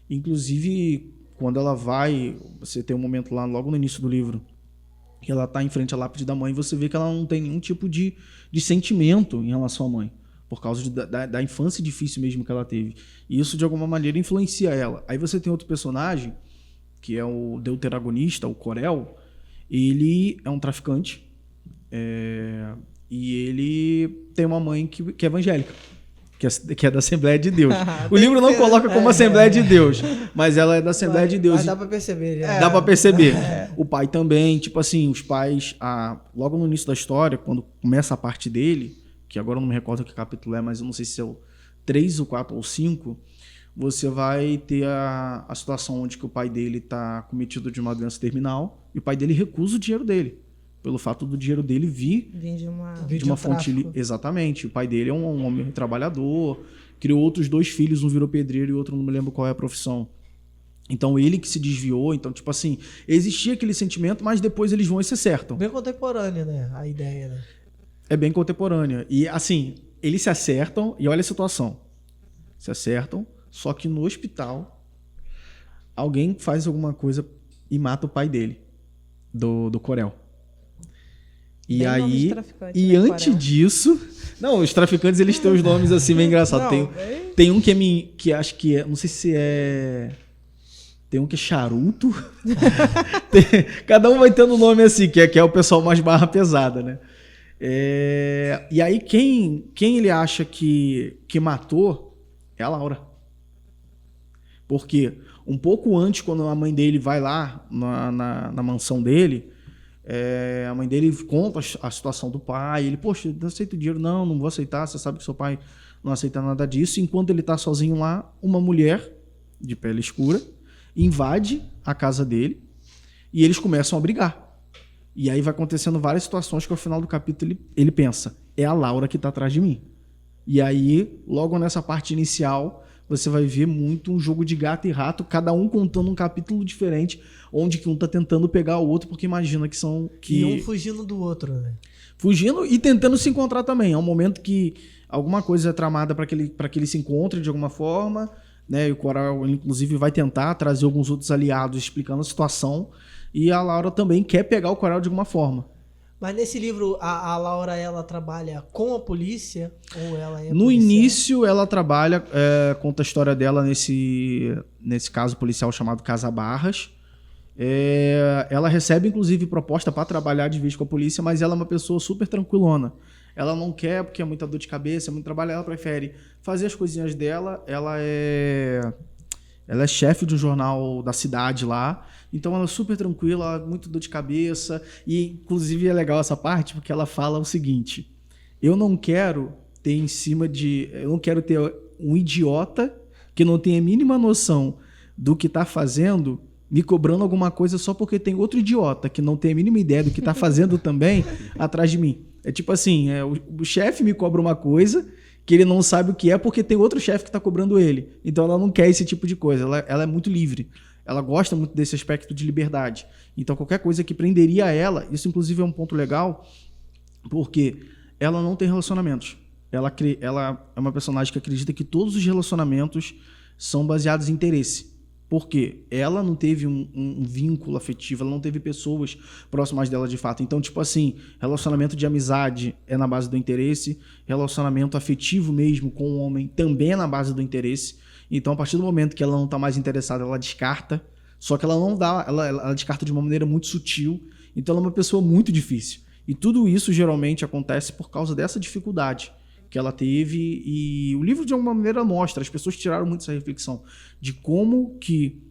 Inclusive, quando ela vai... Você tem um momento lá, logo no início do livro, que ela tá em frente à lápide da mãe, você vê que ela não tem nenhum tipo de sentimento em relação à mãe. Por causa da infância difícil mesmo que ela teve. E isso, de alguma maneira, influencia ela. Aí você tem outro personagem, que é o deuteragonista, o Corel. Ele é um traficante. E ele tem uma mãe que é evangélica. Que é da Assembleia de Deus. O livro não coloca como Assembleia de Deus, mas ela é da Assembleia de Deus. Mas dá pra perceber, já. Dá pra perceber. O pai também, tipo assim, os pais, logo no início da história, quando começa a parte dele, que agora eu não me recordo que capítulo é, mas eu não sei se é o 3, o 4 ou 5, você vai ter a situação onde que o pai dele está cometido de uma doença terminal e o pai dele recusa o dinheiro dele, pelo fato do dinheiro dele vir de uma fonte... Exatamente. O pai dele é um homem trabalhador, criou outros 2 filhos, um virou pedreiro e o outro não me lembro qual é a profissão. Então ele que se desviou, então tipo assim, existia aquele sentimento, mas depois eles vão e se acertam. Bem contemporânea, né? A ideia, né? É bem contemporânea. E assim, eles se acertam e olha a situação. Se acertam, só que no hospital alguém faz alguma coisa e mata o pai dele, do Corel. E Bem nome de aí, traficante, e né, antes Corel? disso... Não, os traficantes, eles têm os nomes assim bem engraçados. Tem um que acho que é... Não sei se é... Tem um que é charuto. Cada um vai tendo um nome assim, que é o pessoal mais barra pesada, né? E aí, quem ele acha que matou é a Laura. Porque um pouco antes, quando a mãe dele vai lá na mansão dele, a mãe dele conta a situação do pai. Ele, poxa, não aceito dinheiro. Não vou aceitar. Você sabe que seu pai não aceita nada disso. Enquanto ele tá sozinho lá, uma mulher de pele escura invade a casa dele e eles começam a brigar. E aí vai acontecendo várias situações que ao final do capítulo ele pensa, é a Laura que tá atrás de mim. E aí, logo nessa parte inicial, você vai ver muito um jogo de gato e rato, cada um contando um capítulo diferente, onde que um tá tentando pegar o outro, porque imagina que são... E um fugindo do outro, né? Fugindo e tentando se encontrar também. É um momento que alguma coisa é tramada para que ele se encontre de alguma forma, né? E o Corel, inclusive, vai tentar trazer alguns outros aliados explicando a situação. E a Laura também quer pegar o Corel de alguma forma. Mas nesse livro, a Laura, ela trabalha com a polícia ou ela é No policial? início, ela trabalha, conta a história dela nesse caso policial chamado Casa Barras. Ela recebe, inclusive, proposta para trabalhar de vez com a polícia, mas ela é uma pessoa super tranquilona. Ela não quer, porque é muita dor de cabeça, é muito trabalho, ela prefere fazer as coisinhas dela. Ela é chefe de um jornal da cidade lá, então ela é super tranquila, muito dor de cabeça. E, inclusive, é legal essa parte, porque ela fala o seguinte: eu não quero ter um idiota que não tem a mínima noção do que está fazendo me cobrando alguma coisa só porque tem outro idiota que não tem a mínima ideia do que está fazendo também atrás de mim. É tipo assim, o chefe me cobra uma coisa que ele não sabe o que é porque tem outro chefe que está cobrando ele. Então ela não quer esse tipo de coisa, ela é muito livre. Ela gosta muito desse aspecto de liberdade. Então qualquer coisa que prenderia ela, isso inclusive é um ponto legal, porque ela não tem relacionamentos. Ela é uma personagem que acredita que todos os relacionamentos são baseados em interesse. Porque ela não teve um vínculo afetivo, ela não teve pessoas próximas dela de fato. Então, tipo assim, relacionamento de amizade é na base do interesse, relacionamento afetivo mesmo com o homem também é na base do interesse. Então, a partir do momento que ela não está mais interessada, ela descarta. Só que ela não dá, ela descarta de uma maneira muito sutil. Então, ela é uma pessoa muito difícil. E tudo isso geralmente acontece por causa dessa dificuldade que ela teve, e o livro de alguma maneira mostra, as pessoas tiraram muito essa reflexão de como que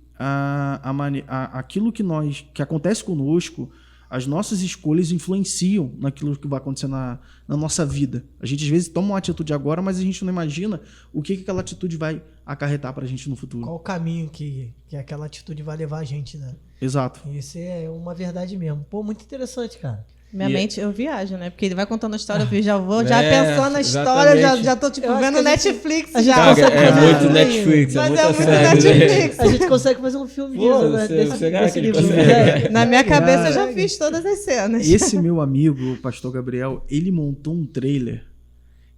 aquilo que acontece conosco, as nossas escolhas influenciam naquilo que vai acontecer na nossa vida. A gente às vezes toma uma atitude agora, mas a gente não imagina o que aquela atitude vai acarretar pra gente no futuro. Qual o caminho que aquela atitude vai levar a gente, né? Exato. Isso é uma verdade mesmo. Pô, muito interessante, cara. Minha mente, eu viajo, né? Porque ele vai contando a história, eu já vou já pensando na história, já tô tipo vendo Netflix. É muito Netflix, mas é é muito muito Netflix. A gente consegue fazer um filme disso, né? Será que ele livro. consegue? Na minha cabeça eu já fiz todas as cenas. Esse meu amigo, o pastor Gabriel, ele montou um trailer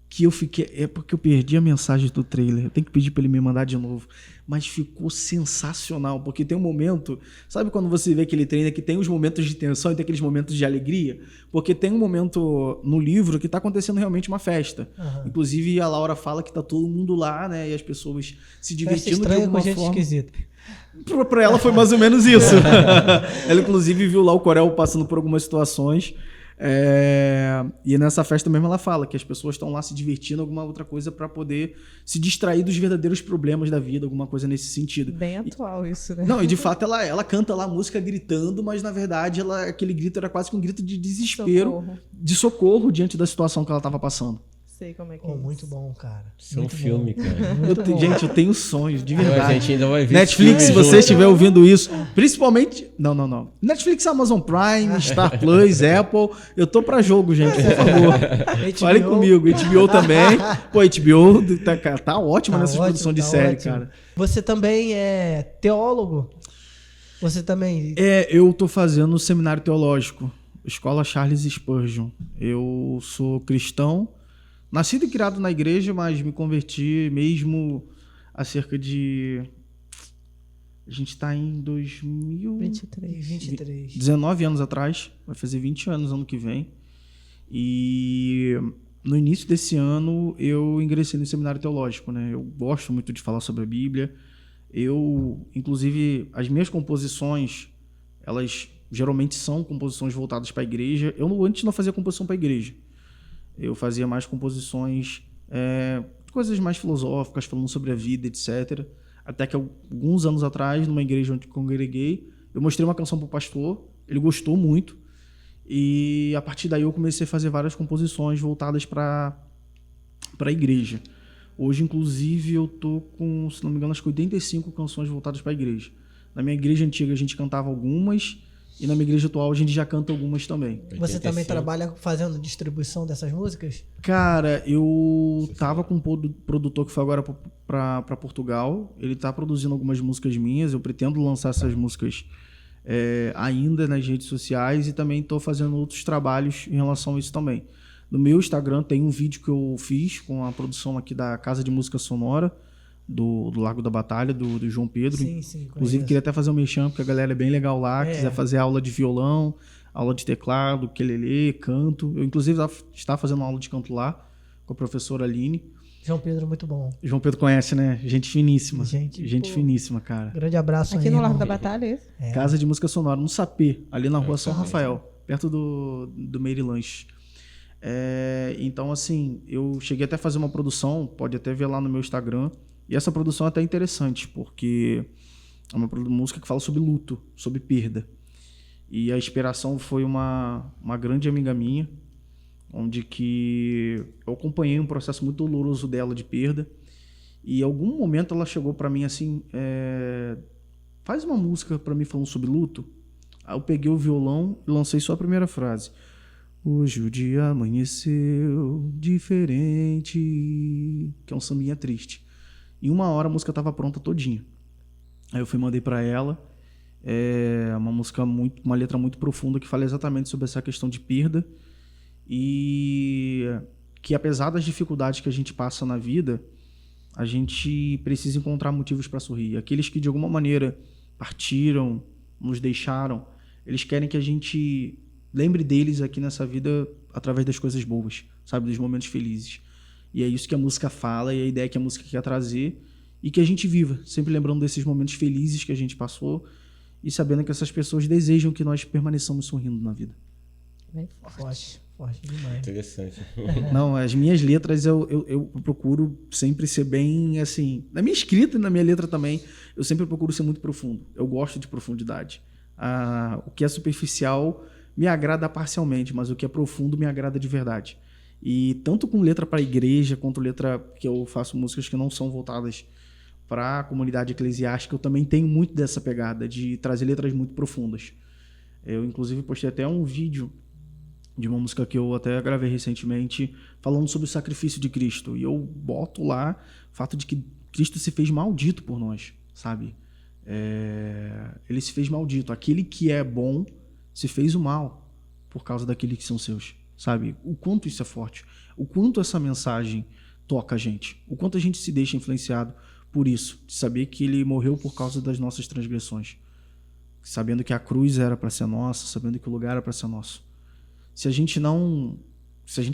que eu fiquei... É porque eu perdi a mensagem do trailer. Eu tenho que pedir para ele me mandar de novo. Mas ficou sensacional, porque tem um momento... Sabe quando você vê aquele trailer que tem os momentos de tensão e tem aqueles momentos de alegria? Porque tem um momento no livro que está acontecendo realmente uma festa. Uhum. Inclusive, a Laura fala que tá todo mundo lá, né? E as pessoas se divertindo de alguma forma. Esquisita. Para ela foi mais ou menos isso. Ela, inclusive, viu lá o Corel passando por algumas situações. E nessa festa mesmo ela fala que as pessoas estão lá se divertindo, alguma outra coisa para poder se distrair dos verdadeiros problemas da vida, alguma coisa nesse sentido. Bem atual isso, né? Não, e de fato ela canta lá a música gritando, mas na verdade aquele grito era quase que um grito de desespero, de socorro diante da situação que ela estava passando. Sei como é que Oh, é. muito bom, cara. Isso é um Muito filme, bom. cara. Muito bom. Gente, eu tenho sonhos, de A verdade. gente ainda vai ver Netflix, esse se filme você junto. estiver ouvindo isso, principalmente. Não. Netflix, Amazon Prime, Star Plus, Apple. Eu tô pra jogo, gente, por favor. Fale HBO. comigo. HBO também. Pô, HBO tá ótima nessa ótimo, produção de tá série, ótimo. cara. Você também é teólogo? Você também... Eu tô fazendo um seminário teológico, Escola Charles Spurgeon. Eu sou cristão, nascido e criado na igreja, mas me converti mesmo há cerca de... A gente tá em 23. 23. 19 anos atrás, vai fazer 20 anos ano que vem. E no início desse ano eu ingressei no seminário teológico, né? Eu gosto muito de falar sobre a Bíblia. Inclusive, as minhas composições, elas geralmente são composições voltadas para a igreja. Antes não fazia composição para a igreja. Eu fazia mais composições, coisas mais filosóficas, falando sobre a vida, etc. Até que alguns anos atrás, numa igreja onde congreguei, eu mostrei uma canção para o pastor, ele gostou muito, e a partir daí eu comecei a fazer várias composições voltadas para a igreja. Hoje, inclusive, eu tô com, se não me engano, acho que 85 canções voltadas para a igreja. Na minha igreja antiga a gente cantava algumas, e na minha igreja atual a gente já canta algumas também. Você também 85. trabalha fazendo distribuição dessas músicas? Cara, eu tava com um produtor que foi agora para Portugal. Ele tá produzindo algumas músicas minhas. Eu pretendo lançar essas músicas ainda nas redes sociais, e também tô fazendo outros trabalhos em relação a isso também. No meu Instagram tem um vídeo que eu fiz com a produção aqui da Casa de Música Sonora, do Largo da Batalha, do João Pedro. Sim, Inclusive, conheço. queria até fazer um merchan, porque a galera é bem legal lá. É. Quiser fazer aula de violão, aula de teclado, ukulele, canto. Eu, inclusive, estava fazendo uma aula de canto lá com a professora Aline. João Pedro, muito bom. João Pedro conhece, né? Gente finíssima. Gente, pô. Finíssima, cara. Grande abraço Aqui aí, no Largo irmão. da Batalha, é isso? Casa de Música Sonora, no Sapê, ali na rua São Rafael, perto do Meire Lanche. Então, assim, eu cheguei até a fazer uma produção, pode até ver lá no meu Instagram, e essa produção é até interessante, porque é uma música que fala sobre luto, sobre perda. E a inspiração foi uma grande amiga minha, onde que eu acompanhei um processo muito doloroso dela de perda, e em algum momento ela chegou para mim assim, faz uma música para mim falando sobre luto. Aí eu peguei o violão e lancei só a primeira frase. Hoje o dia amanheceu diferente, que é um sambinha triste. Em 1 hora a música estava pronta todinha. Aí eu mandei para ela, uma letra muito profunda que fala exatamente sobre essa questão de perda, e que apesar das dificuldades que a gente passa na vida, a gente precisa encontrar motivos para sorrir. Aqueles que de alguma maneira partiram, nos deixaram, eles querem que a gente lembre deles aqui nessa vida através das coisas boas, sabe, dos momentos felizes. E é isso que a música fala, e a ideia que a música quer trazer, e que a gente viva, sempre lembrando desses momentos felizes que a gente passou, e sabendo que essas pessoas desejam que nós permaneçamos sorrindo na vida. Bem Forte demais. Interessante. Não, as minhas letras eu procuro sempre ser bem, assim, na minha escrita e na minha letra também, eu sempre procuro ser muito profundo. Eu gosto de profundidade. O que é superficial me agrada parcialmente, mas o que é profundo me agrada de verdade. E tanto com letra para a igreja, quanto letra que eu faço músicas que não são voltadas para a comunidade eclesiástica, eu também tenho muito dessa pegada de trazer letras muito profundas. Eu, inclusive, postei até um vídeo de uma música que eu até gravei recentemente, falando sobre o sacrifício de Cristo. E eu boto lá o fato de que Cristo se fez maldito por nós, sabe? Ele se fez maldito. Aquele que é bom se fez o mal por causa daqueles que são seus, sabe? O quanto isso é forte. O quanto essa mensagem toca a gente. O quanto a gente se deixa influenciado por isso. De saber que ele morreu por causa das nossas transgressões. Sabendo que a cruz era para ser nossa, sabendo que o lugar era para ser nosso. Se a gente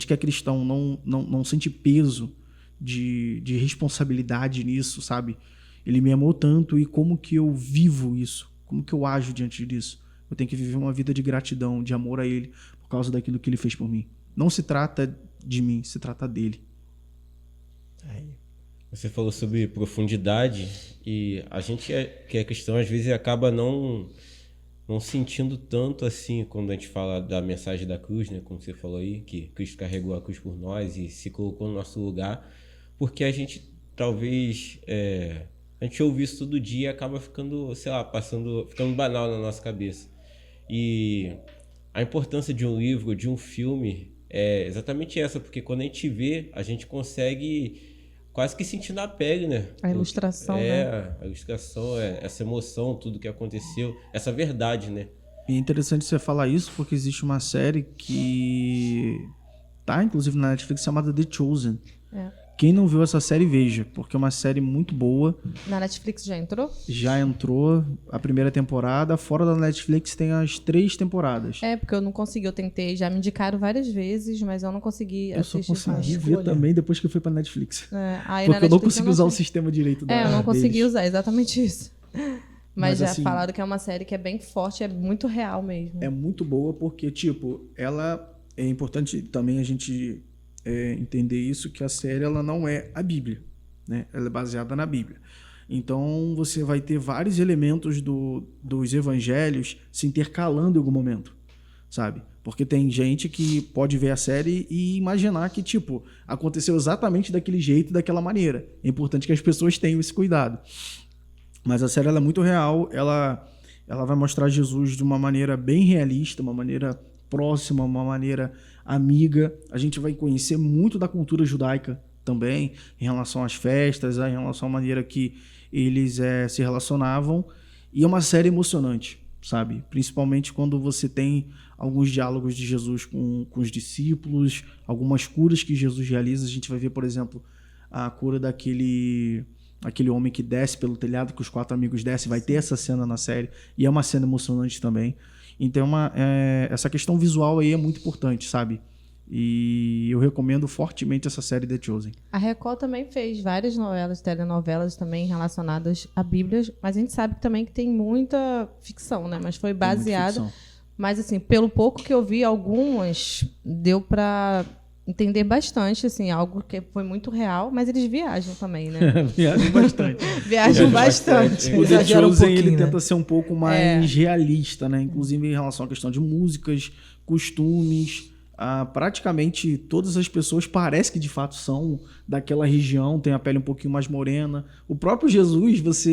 que é cristão não sente peso de responsabilidade nisso, sabe? Ele me amou tanto, e como que eu vivo isso? Como que eu ajo diante disso? Eu tenho que viver uma vida de gratidão, de amor a ele, por causa daquilo que ele fez por mim. Não se trata de mim, se trata dele. Você falou sobre profundidade, e a gente que é cristão às vezes acaba não não sentindo tanto assim quando a gente fala da mensagem da cruz, né? Como você falou aí, que Cristo carregou a cruz por nós e se colocou no nosso lugar, porque a gente talvez a gente ouve isso todo dia e acaba ficando, sei lá, ficando banal na nossa cabeça. E a importância de um livro, de um filme, é exatamente essa, porque quando a gente vê, a gente consegue quase que sentir na pele, né? A ilustração, né? A ilustração, essa emoção, tudo que aconteceu, essa verdade, né? E é interessante você falar isso, porque existe uma série que tá, inclusive, na Netflix, chamada The Chosen. Quem não viu essa série, veja, porque é uma série muito boa. Na Netflix já entrou? Já entrou a primeira temporada. Fora da Netflix tem as 3 temporadas. Porque eu não consegui, eu tentei, já me indicaram várias vezes, mas eu não consegui assistir. Eu só consegui ver também depois que eu fui pra Netflix. Aí porque na eu não Netflix consegui usar o sistema direito da eu não consegui deles. usar, exatamente isso. Mas já assim, falaram que é uma série que é bem forte, é muito real mesmo. É muito boa porque, tipo, ela é importante também a gente entender isso, que a série ela não é a Bíblia, né? Ela é baseada na Bíblia. Então você vai ter vários elementos dos evangelhos se intercalando em algum momento, sabe? Porque tem gente que pode ver a série e imaginar que, tipo, aconteceu exatamente daquele jeito, daquela maneira. É importante que as pessoas tenham esse cuidado. Mas a série ela é muito real, ela vai mostrar Jesus de uma maneira bem realista, uma maneira próxima, uma maneira amiga. A gente vai conhecer muito da cultura judaica também, em relação às festas, em relação à maneira que eles se relacionavam. E é uma série emocionante, sabe? Principalmente quando você tem alguns diálogos de Jesus com os discípulos, algumas curas que Jesus realiza. A gente vai ver, por exemplo, a cura daquele homem que desce pelo telhado, que os 4 amigos descem. Vai ter essa cena na série, e é uma cena emocionante também. Então, essa questão visual aí é muito importante, sabe? E eu recomendo fortemente essa série The Chosen. A Record também fez várias novelas, telenovelas também relacionadas à Bíblia, mas a gente sabe também que tem muita ficção, né? Mas foi baseada. Mas, assim, pelo pouco que eu vi, algumas deu para entender bastante, assim, algo que foi muito real, mas eles viajam também, né? Viajam bastante. Viajam bastante. O The Chosen, ele né? tenta ser um pouco mais realista, né? Inclusive em relação à questão de músicas, costumes. Praticamente todas as pessoas parece que de fato são daquela região, tem a pele um pouquinho mais morena. O próprio Jesus,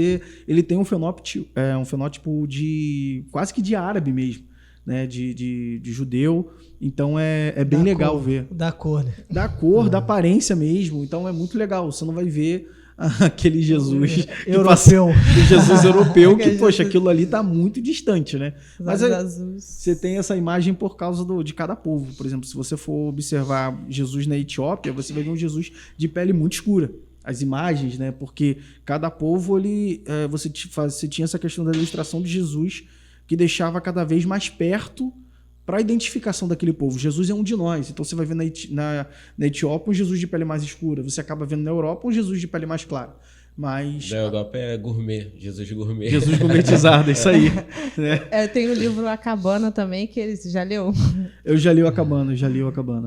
ele tem um fenótipo de quase que de árabe mesmo, né? De judeu. Então é bem legal ver. Da cor, né? Da cor, da aparência mesmo. Então é muito legal. Você não vai ver aquele Jesus europeu. Jesus europeu, que, poxa, aquilo ali tá muito distante, né? Mas azuis. você tem essa imagem por causa de cada povo. Por exemplo, se você for observar Jesus na Etiópia, você vai ver um Jesus de pele muito escura. As imagens, né? Porque cada povo, você tinha essa questão da ilustração de Jesus que deixava cada vez mais perto para a identificação daquele povo. Jesus é um de nós. Então você vai ver na Etiópia um Jesus de pele mais escura. Você acaba vendo na Europa um Jesus de pele mais clara. Mas... Na Europa é gourmet, Jesus gourmet. Jesus gourmetizado, é isso aí. Né? Tem o livro A Cabana também, que você já leu? Eu já li A Cabana,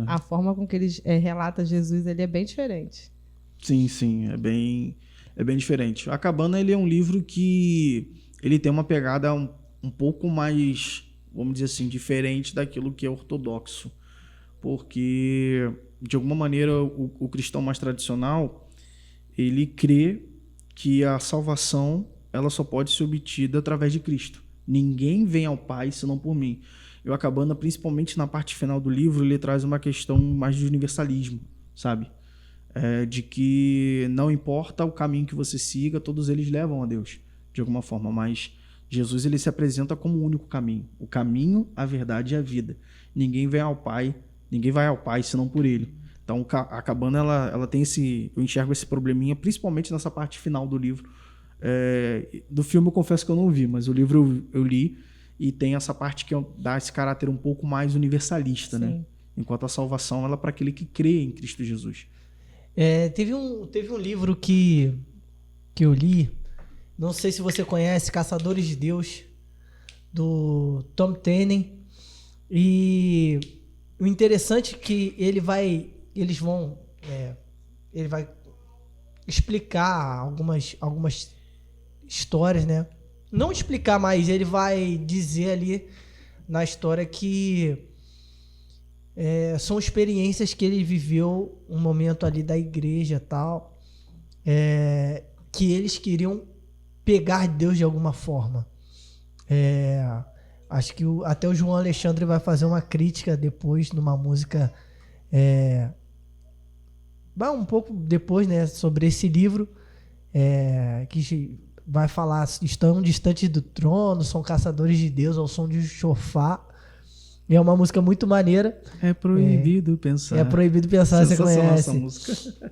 A forma com que eles relatam Jesus, ele é bem diferente. Sim, é bem diferente. A Cabana, ele é um livro que ele tem uma pegada um pouco mais, vamos dizer assim, diferente daquilo que é ortodoxo. Porque, de alguma maneira, o cristão mais tradicional, ele crê que a salvação ela só pode ser obtida através de Cristo. Ninguém vem ao Pai senão por mim. E a Cabana, principalmente na parte final do livro, ele traz uma questão mais de universalismo, sabe? De que não importa o caminho que você siga, todos eles levam a Deus, de alguma forma, mas Jesus ele se apresenta como o único caminho. O caminho, a verdade e a vida. Ninguém vai ao Pai senão por ele. Então a Cabana ela tem eu enxergo esse probleminha, principalmente nessa parte final do livro. Do filme eu confesso que eu não vi, mas o livro eu li e tem essa parte que dá esse caráter um pouco mais universalista, né? Enquanto a salvação ela é para aquele que crê em Cristo Jesus. Teve um livro que eu li, não sei se você conhece, Caçadores de Deus, do Tom Tenen. E o interessante é que ele vai explicar algumas histórias, né, não explicar mais, ele vai dizer ali na história que são experiências que ele viveu, um momento ali da igreja e tal, que eles queriam pegar Deus de alguma forma. Acho que até o João Alexandre vai fazer uma crítica depois numa música um pouco depois, né, sobre esse livro, que vai falar: estão distantes do trono, são caçadores de Deus ao som de chofar. E é uma música muito maneira. É proibido pensar. É proibido pensar, você conhece. Essa música.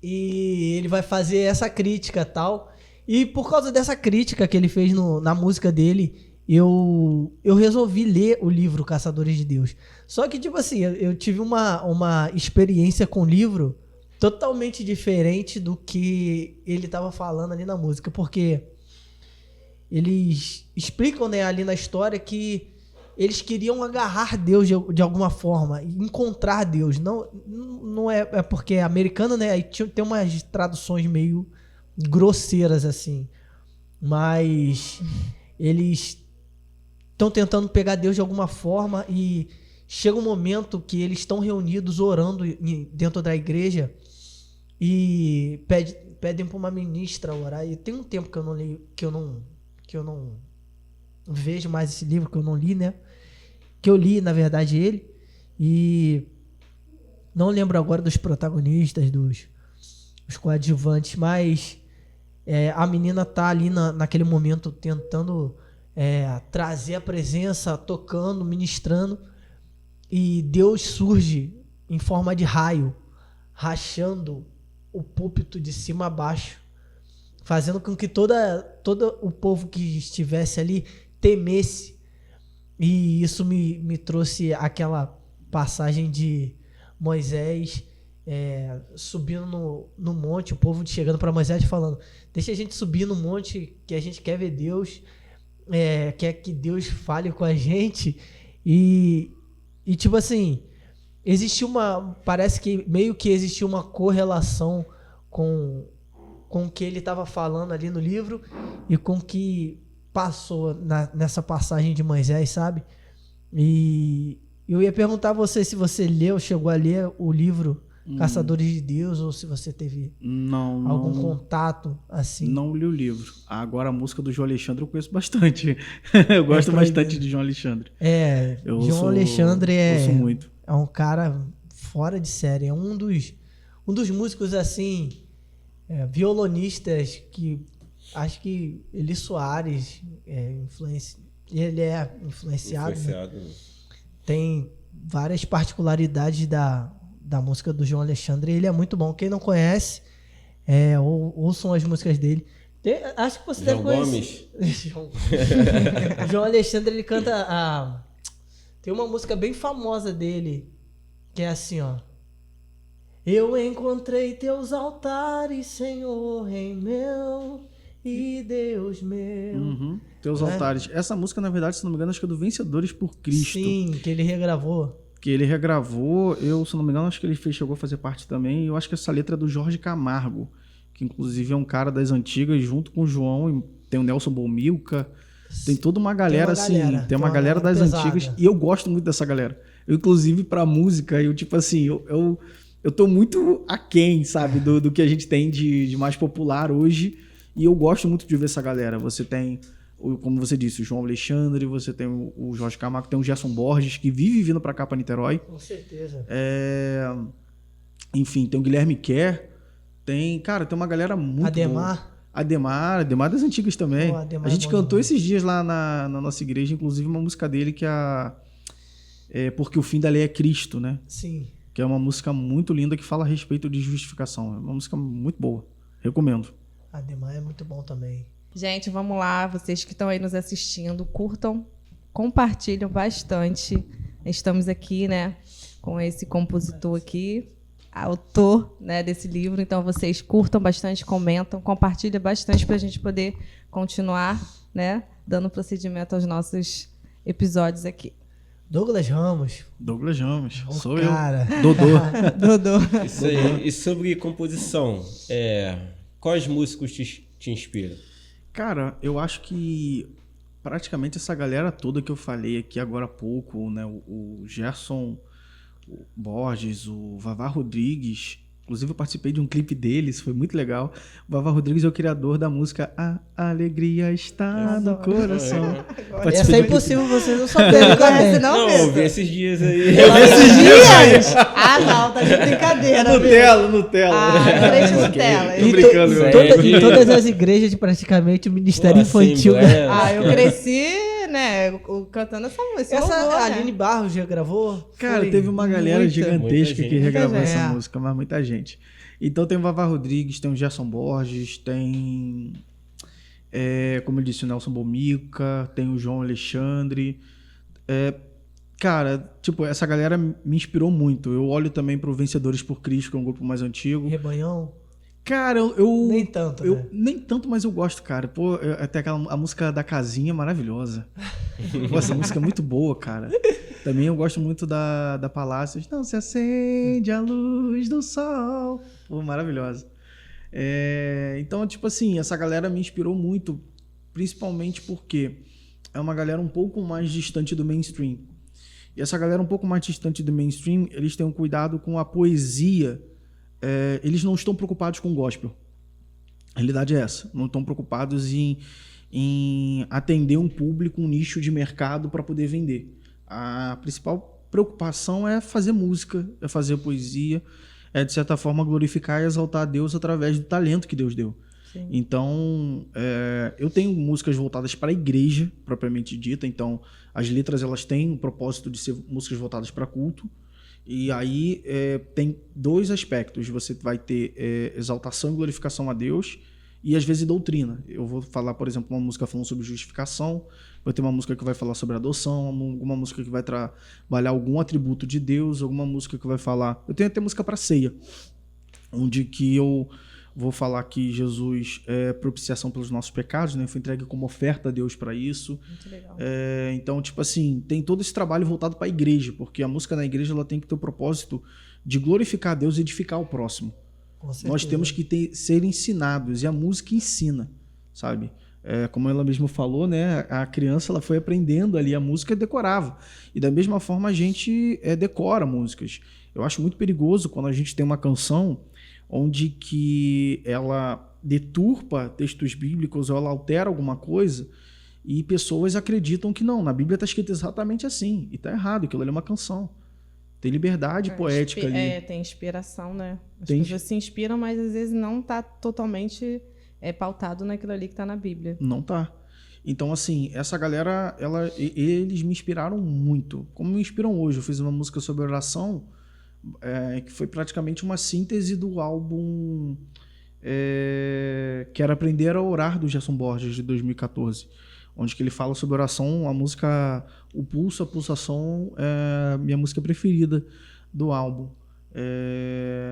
E ele vai fazer essa crítica e tal. E por causa dessa crítica que ele fez na música dele, eu resolvi ler o livro Caçadores de Deus. Só que, tipo assim, eu tive uma experiência com o livro totalmente diferente do que ele estava falando ali na música. Porque eles explicam, né, ali na história que eles queriam agarrar Deus de alguma forma, encontrar Deus. Não é porque é americano, né? Aí tem umas traduções meio grosseiras assim. Mas eles estão tentando pegar Deus de alguma forma e chega um momento que eles estão reunidos orando dentro da igreja e pedem para uma ministra orar. E tem um tempo que eu não leio, que eu não vejo mais esse livro, que eu não li, né? Que eu li, na verdade, ele. E não lembro agora dos protagonistas, dos coadjuvantes, mas a menina tá ali naquele momento tentando trazer a presença, tocando, ministrando, e Deus surge em forma de raio, rachando o púlpito de cima a baixo, fazendo com que todo o povo que estivesse ali temesse. E isso me trouxe aquela passagem de Moisés subindo no monte, o povo chegando para Moisés falando: deixa a gente subir no monte que a gente quer ver Deus, quer que Deus fale com a gente. E tipo assim, parece que meio que existiu uma correlação com o que ele estava falando ali no livro e com o que passou nessa passagem de Moisés, sabe? E eu ia perguntar a você se você chegou a ler o livro Caçadores de Deus, ou se você teve algum contato assim. Não li o livro. Agora a música do João Alexandre eu conheço bastante. Eu gosto bastante de João Alexandre. João Alexandre ouço muito. É um cara fora de série. É um dos músicos assim, violonistas que acho que Eli Soares ele é influenciado. Né? Tem várias particularidades da música do João Alexandre. Ele é muito bom. Quem não conhece, ouçam as músicas dele. Acho que você deve conhecer. João Alexandre, ele canta tem uma música bem famosa dele, que é assim, ó: eu encontrei teus altares, Senhor, rei meu e Deus meu. Teus altares. Essa música, na verdade, se não me engano, acho que é do Vencedores por Cristo. Sim, que ele regravou. Eu, se não me engano, acho que ele chegou a fazer parte também. E eu acho que essa letra é do Jorge Camargo, que inclusive é um cara das antigas, junto com o João. E tem o Nelson Bomilca. Tem toda uma galera, tem uma galera das pesada. Antigas. E eu gosto muito dessa galera. Eu, inclusive, pra música, tipo assim, eu tô muito aquém, sabe, do que a gente tem de mais popular hoje. E eu gosto muito de ver essa galera. Você tem, como você disse, o João Alexandre, você tem o Jorge Camargo, tem o Gerson Borges, que vive vindo pra cá, pra Niterói. Com certeza. Enfim, tem o Guilherme Kerr. Tem uma galera muito boa. Ademar das antigas também. A gente cantou esses dias lá na nossa igreja, inclusive uma música dele que é Porque o Fim da Lei é Cristo, né? Sim. Que é uma música muito linda que fala a respeito de justificação. É uma música muito boa. Recomendo. Ademar é muito bom também. Gente, vamos lá. Vocês que estão aí nos assistindo, curtam, compartilham bastante. Estamos aqui, né, com esse compositor aqui, autor, né, desse livro. Então, vocês curtam bastante, comentam, compartilham bastante para a gente poder continuar, né, dando procedimento aos nossos episódios aqui. Douglas Ramos. Sou cara. Eu. Dodô. Isso aí. E sobre composição, quais músicos te inspiram? Cara, eu acho que praticamente essa galera toda que eu falei aqui agora há pouco, né? O Gerson Borges, o Vavá Rodrigues. Inclusive eu participei de um clipe deles, foi muito legal. O Vavá Rodrigues é o criador da música A Alegria Está no Coração. Essa é impossível vocês não saberem também. Não, Não, eu vi esses dias aí. Esses dias! Ah, não, tá de brincadeira. Nutella. Ah, leite Nutella. Tô brincando, meu. Em todas as igrejas, praticamente, o Ministério Infantil. Assembleia. Ah, eu cresci, né, cantando essa música. Essa louvor, a né? Aline Barros já gravou? Cara, Foi teve uma galera muita gigantesca gente. que regravou Muita essa gente. música, mas muita gente. Então tem o Vavá Rodrigues, tem o Gerson Borges, tem, como eu disse, o Nelson Bomica, tem o João Alexandre. Cara, tipo, essa galera me inspirou muito. Eu olho também pro Vencedores por Cristo, que é um grupo mais antigo. Rebanhão? Cara, eu Nem tanto, né? nem tanto, mas eu gosto, cara. Pô, até a música da Casinha maravilhosa. Pô, essa música é muito boa, cara. Também eu gosto muito da Palácios. Não se acende a luz do sol. Pô, maravilhosa. Então, tipo assim, essa galera me inspirou muito, principalmente porque é uma galera um pouco mais distante do mainstream. E essa galera um pouco mais distante do mainstream, eles têm um cuidado com a poesia. Eles não estão preocupados com o gospel. A realidade é essa. Não estão preocupados em atender um público, um nicho de mercado para poder vender. A principal preocupação é fazer música, é fazer poesia, é de certa forma glorificar e exaltar a Deus através do talento que Deus deu. Sim. Então, eu tenho músicas voltadas para a igreja, propriamente dita. Então, as letras elas têm o propósito de ser músicas voltadas para culto. E aí tem dois aspectos. Você vai ter exaltação e glorificação a Deus e às vezes doutrina. Eu vou falar, por exemplo, uma música falando sobre justificação, vai ter uma música que vai falar sobre adoção, alguma música que vai trabalhar algum atributo de Deus, alguma música que vai falar... Eu tenho até música para ceia, onde que eu vou falar que Jesus é propiciação pelos nossos pecados, né? Foi entregue como oferta a Deus para isso. Muito legal. Então, tipo assim, tem todo esse trabalho voltado para a igreja, porque a música na igreja ela tem que ter o propósito de glorificar a Deus e edificar o próximo. Com certeza. Nós temos que ser ensinados, e a música ensina, sabe? Como ela mesma falou, né? A criança ela foi aprendendo ali a música e decorava. E da mesma forma a gente decora músicas. Eu acho muito perigoso quando a gente tem uma canção onde que ela deturpa textos bíblicos ou ela altera alguma coisa e pessoas acreditam que não, na Bíblia está escrito exatamente assim, e está errado, aquilo ali é uma canção. Tem liberdade poética ali. Tem inspiração, né? As Tem- pessoas se inspiram, mas às vezes não está totalmente pautado naquilo ali que está na Bíblia. Não tá. Então, assim, essa galera, eles me inspiraram muito. Como me inspiram hoje. Eu fiz uma música sobre oração, que foi praticamente uma síntese do álbum que era Aprender a Orar, do Gerson Borges, de 2014. Onde que ele fala sobre oração. A música O Pulso, a Pulsação, é a minha música preferida do álbum.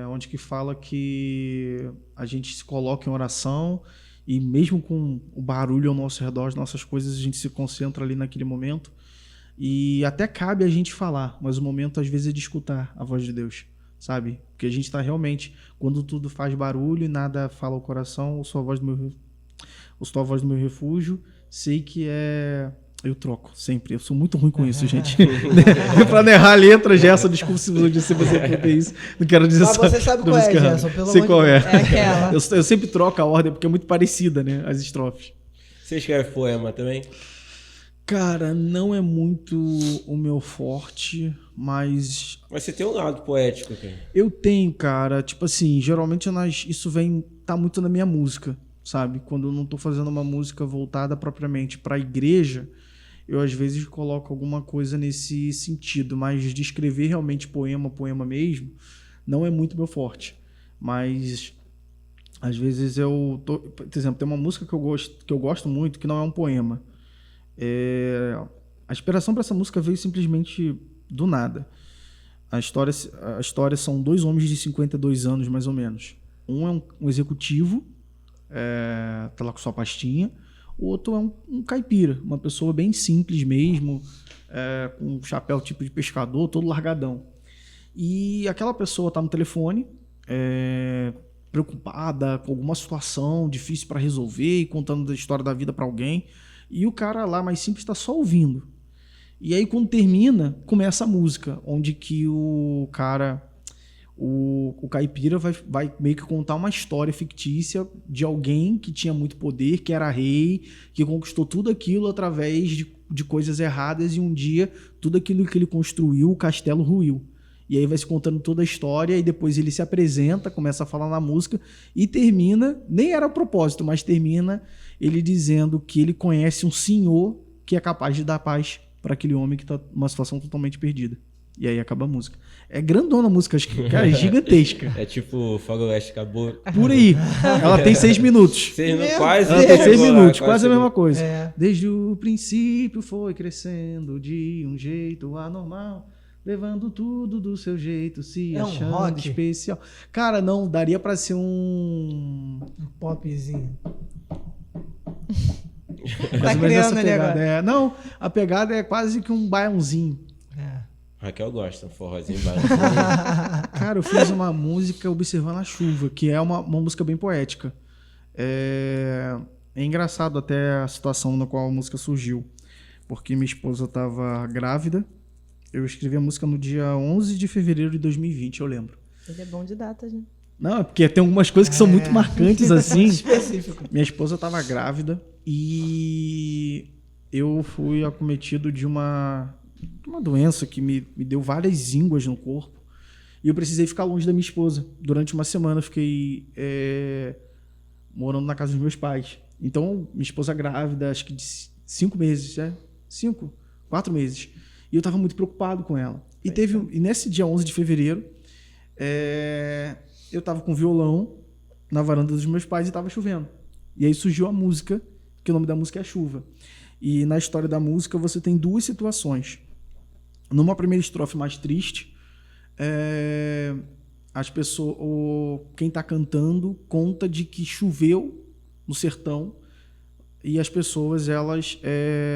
Onde que fala que a gente se coloca em oração e mesmo com o barulho ao nosso redor, as nossas coisas, a gente se concentra ali naquele momento e até cabe a gente falar, mas o momento às vezes é de escutar a voz de Deus, sabe? Porque a gente está realmente, quando tudo faz barulho e nada fala ao coração, ou sua voz do meu refúgio, sei que eu troco, sempre. Eu sou muito ruim com isso, gente. Pra não errar a letra, Gerson, desculpa se você for isso. Não quero dizer Mas você sabe qual é, Gerson, pelo Sei amor qual de é. É aquela. Eu sempre troco a ordem, porque é muito parecida, né? As estrofes. Você escreve poema também? Cara, não é muito o meu forte, mas Mas você tem um lado poético, cara. eu tenho, cara. Tipo assim, geralmente isso tá muito na minha música, sabe? Quando eu não tô fazendo uma música voltada propriamente pra igreja, eu às vezes coloco alguma coisa nesse sentido, mas de escrever realmente poema mesmo, não é muito meu forte. Mas às vezes por exemplo, tem uma música que eu gosto muito, que não é um poema. A inspiração para essa música veio simplesmente do nada. A história são dois homens de 52 anos, mais ou menos. Um é um executivo, tá lá com sua pastinha. O outro é um caipira, uma pessoa bem simples mesmo, com um chapéu tipo de pescador, todo largadão. E aquela pessoa tá no telefone, preocupada com alguma situação difícil para resolver e contando da história da vida para alguém. E o cara lá mais simples está só ouvindo. E aí quando termina, começa a música, onde que o cara, o caipira vai meio que contar uma história fictícia de alguém que tinha muito poder, que era rei, que conquistou tudo aquilo através de coisas erradas e um dia tudo aquilo que ele construiu, o castelo ruiu. E aí vai se contando toda a história e depois ele se apresenta, começa a falar na música e termina, nem era a propósito, mas termina ele dizendo que ele conhece um senhor que é capaz de dar paz para aquele homem que está numa situação totalmente perdida. E aí acaba a música. É grandona a música, acho que, cara, é gigantesca. É tipo Faroeste, acabou. Por aí. Ela tem 6 minutos. Quase. Ela tem 6 chegou lá, minutos, quase a chegou. mesma coisa. É. Desde o princípio foi crescendo de um jeito anormal, levando tudo do seu jeito, se É um achando rock? especial. Cara, não, daria pra ser um Popzinho. mais ou menos essa criando ali pegada. agora. É, não, a pegada é quase que um baiãozinho. É. Raquel gosta, um forrozinho barato. Cara, eu fiz uma música observando a chuva, que é uma música bem poética. É engraçado até a situação na qual a música surgiu, porque minha esposa estava grávida. Eu escrevi a música no dia 11 de fevereiro de 2020, eu lembro. Ele é bom de datas, né? Não, é porque tem algumas coisas que são muito marcantes assim. Específico. Minha esposa estava grávida e eu fui acometido de uma doença que me deu várias ínguas no corpo. E eu precisei ficar longe da minha esposa. Durante uma semana eu fiquei morando na casa dos meus pais. Então, minha esposa grávida, acho que de 5 meses, 4 meses. E eu estava muito preocupado com ela. E nesse dia 11 de fevereiro, eu estava com violão na varanda dos meus pais e estava chovendo. E aí surgiu a música, que o nome da música é Chuva. E na história da música você tem 2 situações. Numa primeira estrofe mais triste, as pessoas, quem está cantando conta de que choveu no sertão e as pessoas elas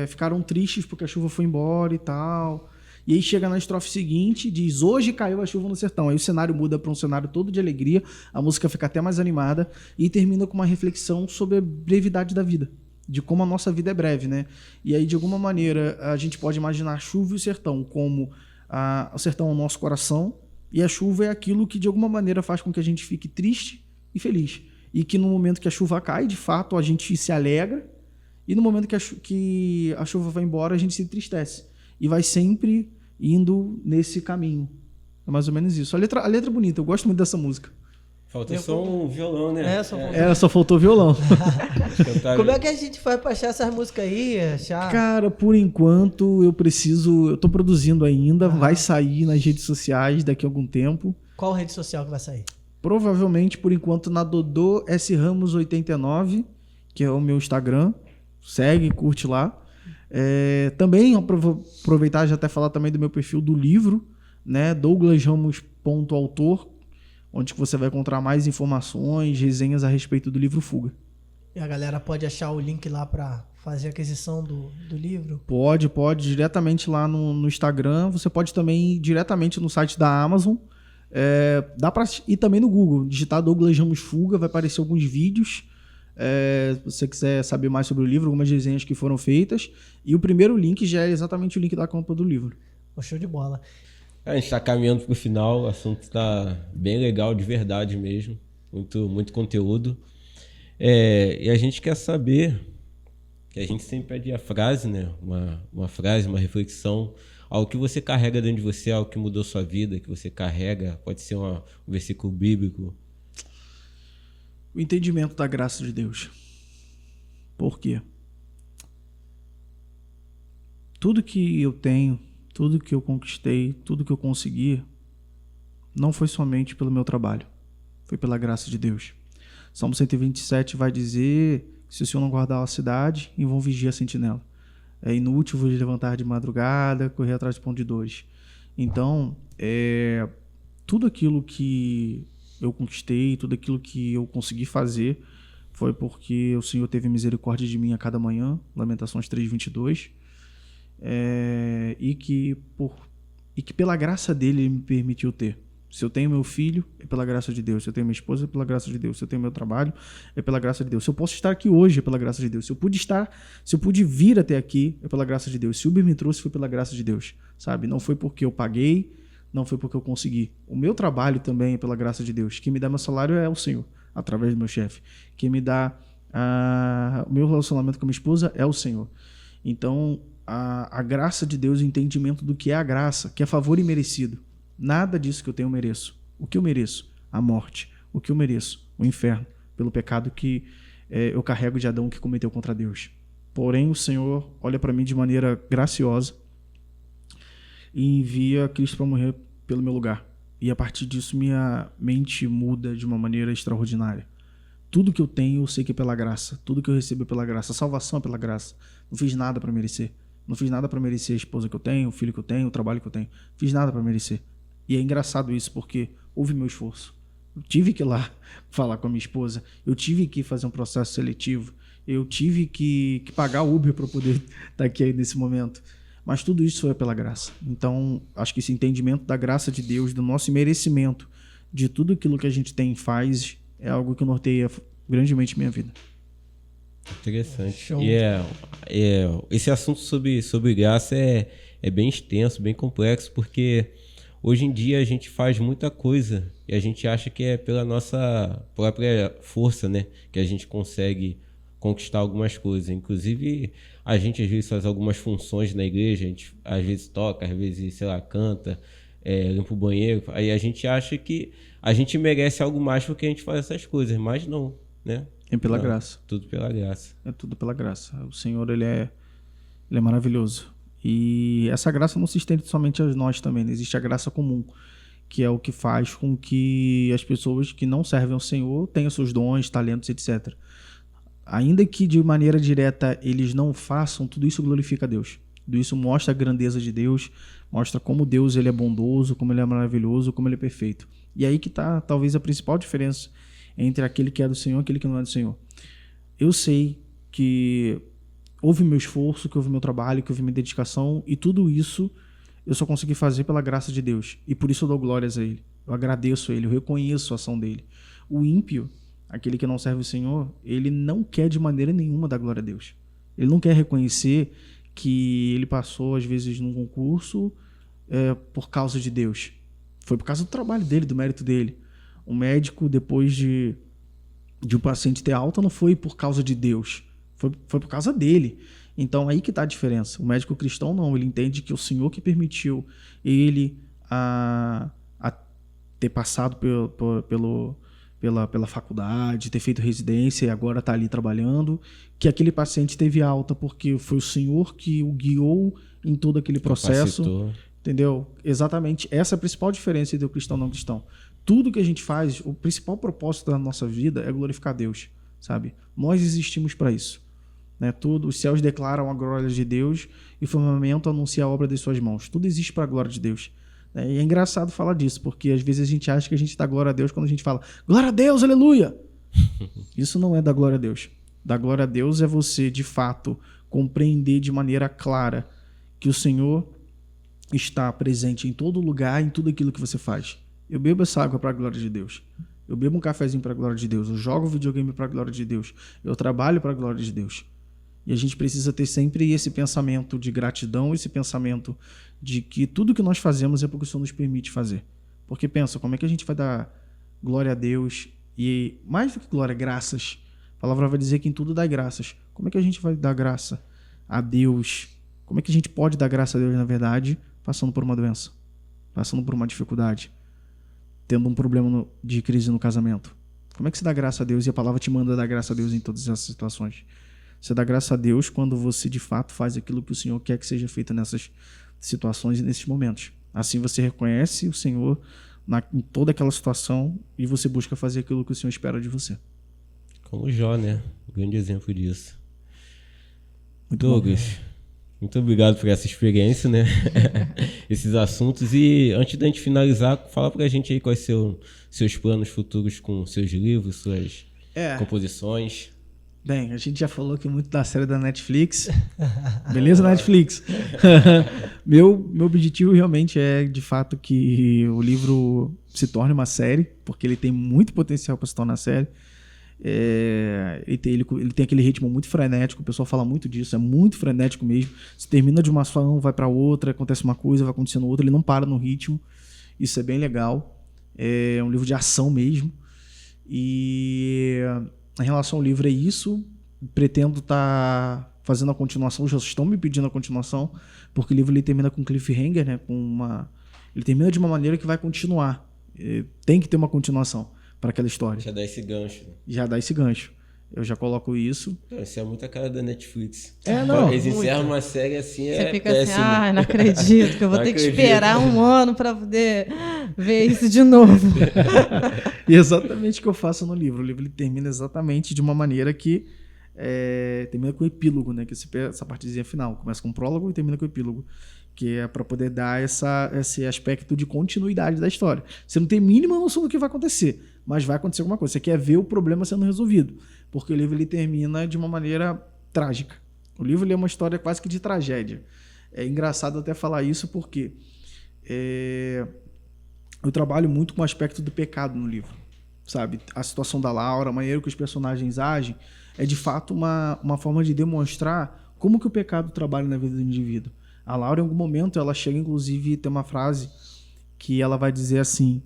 ficaram tristes porque a chuva foi embora e tal. E aí chega na estrofe seguinte, diz: hoje caiu a chuva no sertão. Aí o cenário muda para um cenário todo de alegria, a música fica até mais animada e termina com uma reflexão sobre a brevidade da vida, de como a nossa vida é breve, né? E aí, de alguma maneira, a gente pode imaginar a chuva e o sertão como o sertão é o nosso coração e a chuva é aquilo que, de alguma maneira, faz com que a gente fique triste e feliz. E que no momento que a chuva cai, de fato, a gente se alegra e no momento que a chuva vai embora, a gente se entristece. E vai sempre indo nesse caminho. É mais ou menos isso. A letra é bonita, eu gosto muito dessa música. Falta só um violão, né? Só faltou violão. Como é que a gente faz pra achar essas músicas aí? Achar... Cara, por enquanto eu tô produzindo ainda, vai sair nas redes sociais daqui a algum tempo. Qual rede social que vai sair? Provavelmente, por enquanto, na Dodô S. Ramos 89, que é o meu Instagram. Segue, curte lá. Também aproveitar e já até falar também do meu perfil do livro, né? douglasramos.autor, onde você vai encontrar mais informações, resenhas a respeito do livro Fuga. E a galera pode achar o link lá pra fazer a aquisição do livro? Pode, diretamente lá no Instagram. Você pode também ir diretamente no site da Amazon. Dá pra ir também no Google, digitar Douglas Ramos Fuga, vai aparecer alguns vídeos. Se você quiser saber mais sobre o livro, algumas resenhas que foram feitas. E o primeiro link já é exatamente o link da compra do livro. Show de bola. A gente está caminhando para o final, o assunto está bem legal, de verdade mesmo. Muito conteúdo. E a gente quer saber, que a gente sempre pede a frase, né? Uma frase, uma reflexão, algo que você carrega dentro de você, algo que mudou sua vida, que você carrega, pode ser um versículo bíblico. O entendimento da graça de Deus. Por quê? Tudo que eu tenho, tudo que eu conquistei, tudo que eu consegui, não foi somente pelo meu trabalho, foi pela graça de Deus. Salmo 127 vai dizer que se o Senhor não guardar a cidade, em vão vigiar a sentinela. É inútil vos levantar de madrugada, correr atrás de pão de dores. Então, tudo aquilo que eu conquistei, tudo aquilo que eu consegui fazer foi porque o Senhor teve misericórdia de mim a cada manhã, Lamentações 3:22, e que pela graça dele ele me permitiu ter. Se eu tenho meu filho, é pela graça de Deus. Se eu tenho minha esposa, é pela graça de Deus. Se eu tenho meu trabalho, é pela graça de Deus. Se eu posso estar aqui hoje, é pela graça de Deus. Se eu pude vir até aqui, é pela graça de Deus. Se o Uber me trouxe, foi pela graça de Deus, sabe? Não foi porque eu paguei, não foi porque eu consegui. O meu trabalho também é pela graça de Deus. Quem me dá meu salário é o Senhor, através do meu chefe. Quem me dá o meu relacionamento com a minha esposa é o Senhor. Então, a graça de Deus, o entendimento do que é a graça, que é favor imerecido. Nada disso que eu tenho eu mereço. O que eu mereço? A morte. O que eu mereço? O inferno, pelo pecado que eu carrego de Adão que cometeu contra Deus. Porém, o Senhor olha para mim de maneira graciosa e envia Cristo para morrer pelo meu lugar. E a partir disso, minha mente muda de uma maneira extraordinária. Tudo que eu tenho, eu sei que é pela graça. Tudo que eu recebo é pela graça. A salvação é pela graça. Não fiz nada para merecer. Não fiz nada para merecer a esposa que eu tenho, o filho que eu tenho, o trabalho que eu tenho. Não fiz nada para merecer. E é engraçado isso, porque houve meu esforço. Eu tive que ir lá falar com a minha esposa. Eu tive que fazer um processo seletivo. Eu tive que pagar o Uber para poder estar aqui nesse momento. Mas tudo isso foi pela graça. Então, acho que esse entendimento da graça de Deus, do nosso merecimento, de tudo aquilo que a gente tem e faz, é algo que norteia grandemente minha vida. Interessante. Show. E esse assunto sobre graça é bem extenso, bem complexo, porque hoje em dia a gente faz muita coisa e a gente acha que é pela nossa própria força, né, que a gente consegue conquistar algumas coisas. Inclusive, a gente às vezes faz algumas funções na igreja, a gente às vezes toca, às vezes, sei lá, canta, limpa o banheiro. Aí a gente acha que a gente merece algo mais porque a gente faz essas coisas, mas não, né? É pela Não, graça. Tudo pela graça. É tudo pela graça. O Senhor, ele é maravilhoso. E essa graça não se estende somente a nós também, né? Existe a graça comum, que é o que faz com que as pessoas que não servem ao Senhor tenham seus dons, talentos, etc. Ainda que de maneira direta eles não façam, tudo isso glorifica a Deus. Tudo isso mostra a grandeza de Deus, mostra como Deus ele é bondoso, como ele é maravilhoso, como ele é perfeito. E aí que está talvez a principal diferença entre aquele que é do Senhor e aquele que não é do Senhor. Eu sei que houve meu esforço, que houve meu trabalho, que houve minha dedicação, e tudo isso eu só consegui fazer pela graça de Deus. E por isso eu dou glórias a Ele. Eu agradeço a Ele, eu reconheço a ação dEle. O ímpio, aquele que não serve o Senhor, ele não quer de maneira nenhuma dar glória a Deus. Ele não quer reconhecer que ele passou, às vezes, num concurso por causa de Deus. Foi por causa do trabalho dele, do mérito dele. Um médico, depois de um paciente ter alta, não foi por causa de Deus. Foi por causa dele. Então, aí que está a diferença. O médico cristão, não. Ele entende que o Senhor que permitiu ele a ter passado pela faculdade, ter feito residência e agora está ali trabalhando, que aquele paciente teve alta porque foi o Senhor que o guiou em todo aquele processo. Capacitou. Entendeu? Exatamente. Essa é a principal diferença entre o cristão e o não cristão. Tudo que a gente faz, o principal propósito da nossa vida é glorificar Deus, sabe? Nós existimos para isso. Né? Tudo, os céus declaram a glória de Deus e o firmamento anuncia a obra de suas mãos. Tudo existe para a glória de Deus. E é engraçado falar disso, porque às vezes a gente acha que a gente dá glória a Deus quando a gente fala glória a Deus, aleluia! Isso não é dar glória a Deus. Dar glória a Deus é você, de fato, compreender de maneira clara que o Senhor está presente em todo lugar, em tudo aquilo que você faz. Eu bebo essa água para a glória de Deus. Eu bebo um cafezinho para a glória de Deus. Eu jogo videogame para a glória de Deus. Eu trabalho para a glória de Deus. E a gente precisa ter sempre esse pensamento de gratidão, esse pensamento de que tudo que nós fazemos é porque o Senhor nos permite fazer. Porque pensa, como é que a gente vai dar glória a Deus e, mais do que glória, graças. A palavra vai dizer que em tudo dá graças. Como é que a gente vai dar graça a Deus? Como é que a gente pode dar graça a Deus, na verdade, passando por uma doença, passando por uma dificuldade, tendo um problema de crise no casamento? Como é que você dá graça a Deus? E a palavra te manda dar graça a Deus em todas essas situações. Você dá graça a Deus quando você, de fato, faz aquilo que o Senhor quer que seja feito nessas situações e nesses momentos. Assim você reconhece o Senhor em toda aquela situação e você busca fazer aquilo que o Senhor espera de você. Como Jó, né? Um grande exemplo disso. Muito Douglas, muito obrigado por essa experiência, né? Esses assuntos. E antes da gente finalizar, fala pra gente aí quais são seus planos futuros com seus livros, suas composições. Bem, a gente já falou aqui muito da série da Netflix. Beleza, Netflix? Meu objetivo realmente é, de fato, que o livro se torne uma série, porque ele tem muito potencial para se tornar série. Ele tem aquele ritmo muito frenético, o pessoal fala muito disso, é muito frenético mesmo. Se termina de uma ação, vai para outra, acontece uma coisa, vai acontecendo outra, ele não para no ritmo. Isso é bem legal. É um livro de ação mesmo. E em relação ao livro é isso. Pretendo estar fazendo a continuação, já estão me pedindo a continuação, porque o livro ele termina com cliffhanger, né? Ele termina de uma maneira que vai continuar. Tem que ter uma continuação para aquela história. Já dá esse gancho. Já dá esse gancho. Eu já coloco isso. Isso é muita cara da Netflix. Não. Eles encerram uma série assim, Você fica péssimo. assim, não acredito que eu vou Não ter que acredito. esperar um ano para poder ver isso de novo. E é exatamente o que eu faço no livro. O livro ele termina exatamente de uma maneira que termina com o epílogo, né? Que essa partezinha final. Começa com o prólogo e termina com o epílogo. Que é para poder dar esse aspecto de continuidade da história. Você não tem mínima noção do que vai acontecer, mas vai acontecer alguma coisa. Você quer ver o problema sendo resolvido. Porque o livro ele termina de uma maneira trágica. O livro ele é uma história quase que de tragédia. É engraçado até falar isso porque eu trabalho muito com o aspecto do pecado no livro. Sabe? A situação da Laura, a maneira que os personagens agem, é de fato uma forma de demonstrar como que o pecado trabalha na vida do indivíduo. A Laura, em algum momento, ela chega, inclusive, tem uma frase que ela vai dizer assim,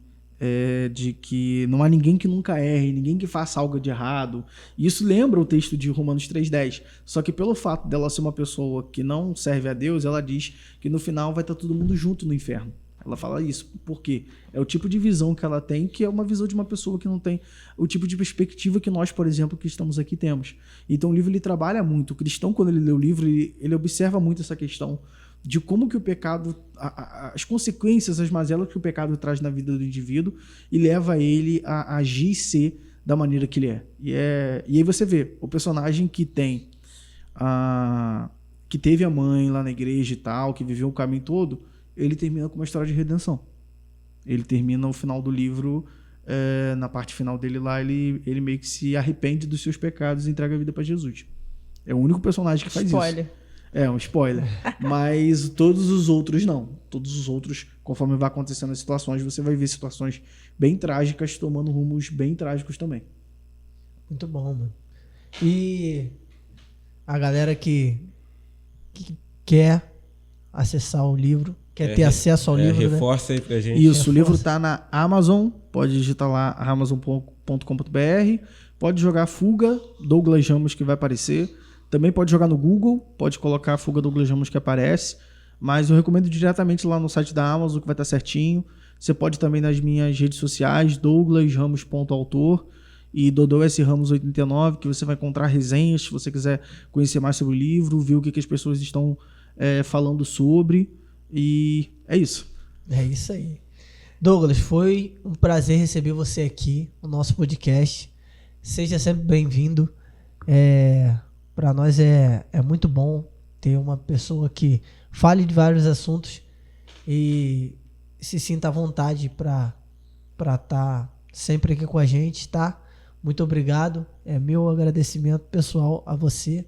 de que não há ninguém que nunca erre, ninguém que faça algo de errado. E isso lembra o texto de Romanos 3,10. Só que pelo fato dela ser uma pessoa que não serve a Deus, ela diz que no final vai estar todo mundo junto no inferno. Ela fala isso. Por quê? É o tipo de visão que ela tem, que é uma visão de uma pessoa que não tem o tipo de perspectiva que nós, por exemplo, que estamos aqui, temos. Então o livro ele trabalha muito. O cristão, quando ele lê o livro, ele observa muito essa questão de como que o pecado, as consequências, as mazelas que o pecado traz na vida do indivíduo e leva ele a agir e ser da maneira que ele é. E aí você vê o personagem que teve a mãe lá na igreja e tal, que viveu o caminho todo, ele termina com uma história de redenção. Ele termina o final do livro, na parte final dele lá, ele meio que se arrepende dos seus pecados e entrega a vida para Jesus. É o único personagem que faz Spoiler. isso. Um spoiler. Mas todos os outros não. Todos os outros, conforme vai acontecendo as situações, você vai ver situações bem trágicas tomando rumos bem trágicos também. Muito bom, mano. E a galera que quer acessar o livro, quer ter acesso ao livro, né? Reforça aí pra gente. Isso, o livro tá na Amazon, pode digitar lá amazon.com.br, pode jogar Fuga, Douglas Ramos, que vai aparecer. Também pode jogar no Google, pode colocar Fuga Douglas Ramos que aparece, mas eu recomendo diretamente lá no site da Amazon, que vai estar certinho. Você pode também nas minhas redes sociais, douglasramos.autor e dodosramos89, que você vai encontrar resenhas, se você quiser conhecer mais sobre o livro, ver o que as pessoas estão falando sobre, e é isso. É isso aí. Douglas, foi um prazer receber você aqui no nosso podcast. Seja sempre bem-vindo. Para nós é muito bom ter uma pessoa que fale de vários assuntos e se sinta à vontade para estar sempre aqui com a gente, tá? Muito obrigado. É meu agradecimento pessoal a você.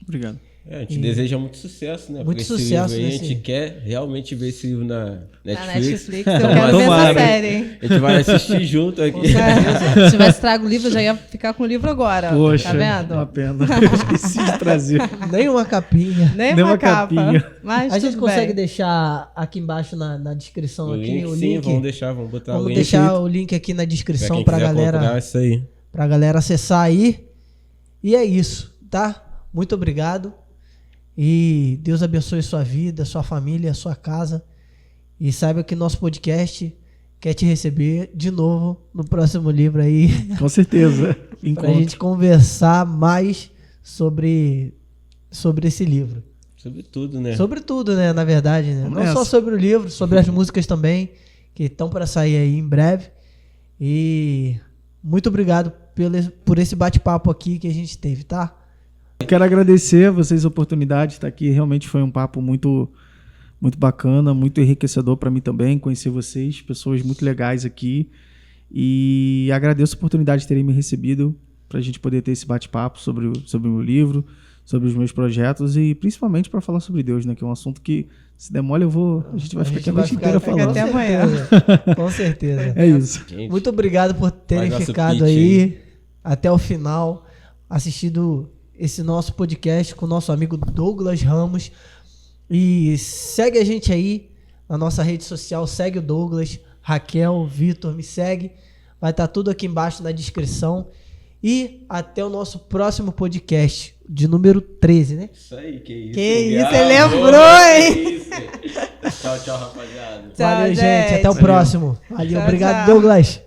Obrigado. A gente deseja muito sucesso, né? Muito esse sucesso. livro aí. A gente quer realmente ver esse livro na Netflix. Eu quero ver essa série, hein? A gente vai assistir junto aqui. Se tivesse trago o livro, eu já ia ficar com o livro agora. Poxa, tá vendo? uma pena. Eu esqueci de trazer. Nem uma capinha. Nem Nem uma uma capa. capinha. Mas A gente tudo consegue bem. deixar aqui embaixo na descrição O aqui link, o sim, link. vamos botar o Vamos link. deixar o link aqui na descrição pra pra quem quiser comprar, galera, isso aí. pra galera acessar aí. E é isso, tá? Muito obrigado. E Deus abençoe sua vida, sua família, sua casa. E saiba que nosso podcast quer te receber de novo no próximo livro aí. Com certeza. Pra gente conversar mais sobre esse livro. Sobre tudo, né? Sobre tudo, né? Na verdade, né? Vamos Não só nessa. sobre o livro, sobre as músicas também, que estão para sair aí em breve. E muito obrigado por esse bate-papo aqui que a gente teve, tá? Quero agradecer a vocês a oportunidade de estar aqui. Realmente foi um papo muito, muito bacana, muito enriquecedor para mim também, conhecer vocês, pessoas muito legais aqui. E agradeço a oportunidade de terem me recebido. pra gente poder ter esse bate-papo sobre o meu livro, sobre os meus projetos e principalmente para falar sobre Deus, né? Que é um assunto que, se der mole, a gente vai ficar aqui a noite inteira falando. até amanhã. Com certeza. É isso. Gente, Muito obrigado por terem faz nosso ficado pitch aí até o final, assistido esse nosso podcast com o nosso amigo Douglas Ramos. E segue a gente aí na nossa rede social, segue o Douglas, Raquel, Vitor, me segue. Vai estar tudo aqui embaixo na descrição. E até o nosso próximo podcast, de número 13, né? Isso aí, que isso. Que hein? isso, Ah, ele lembrou, boa, hein? que isso. Tchau, tchau, rapaziada. Tchau, Valeu, gente. Até o gente. próximo. Valeu, Tchau, obrigado, tchau. Douglas.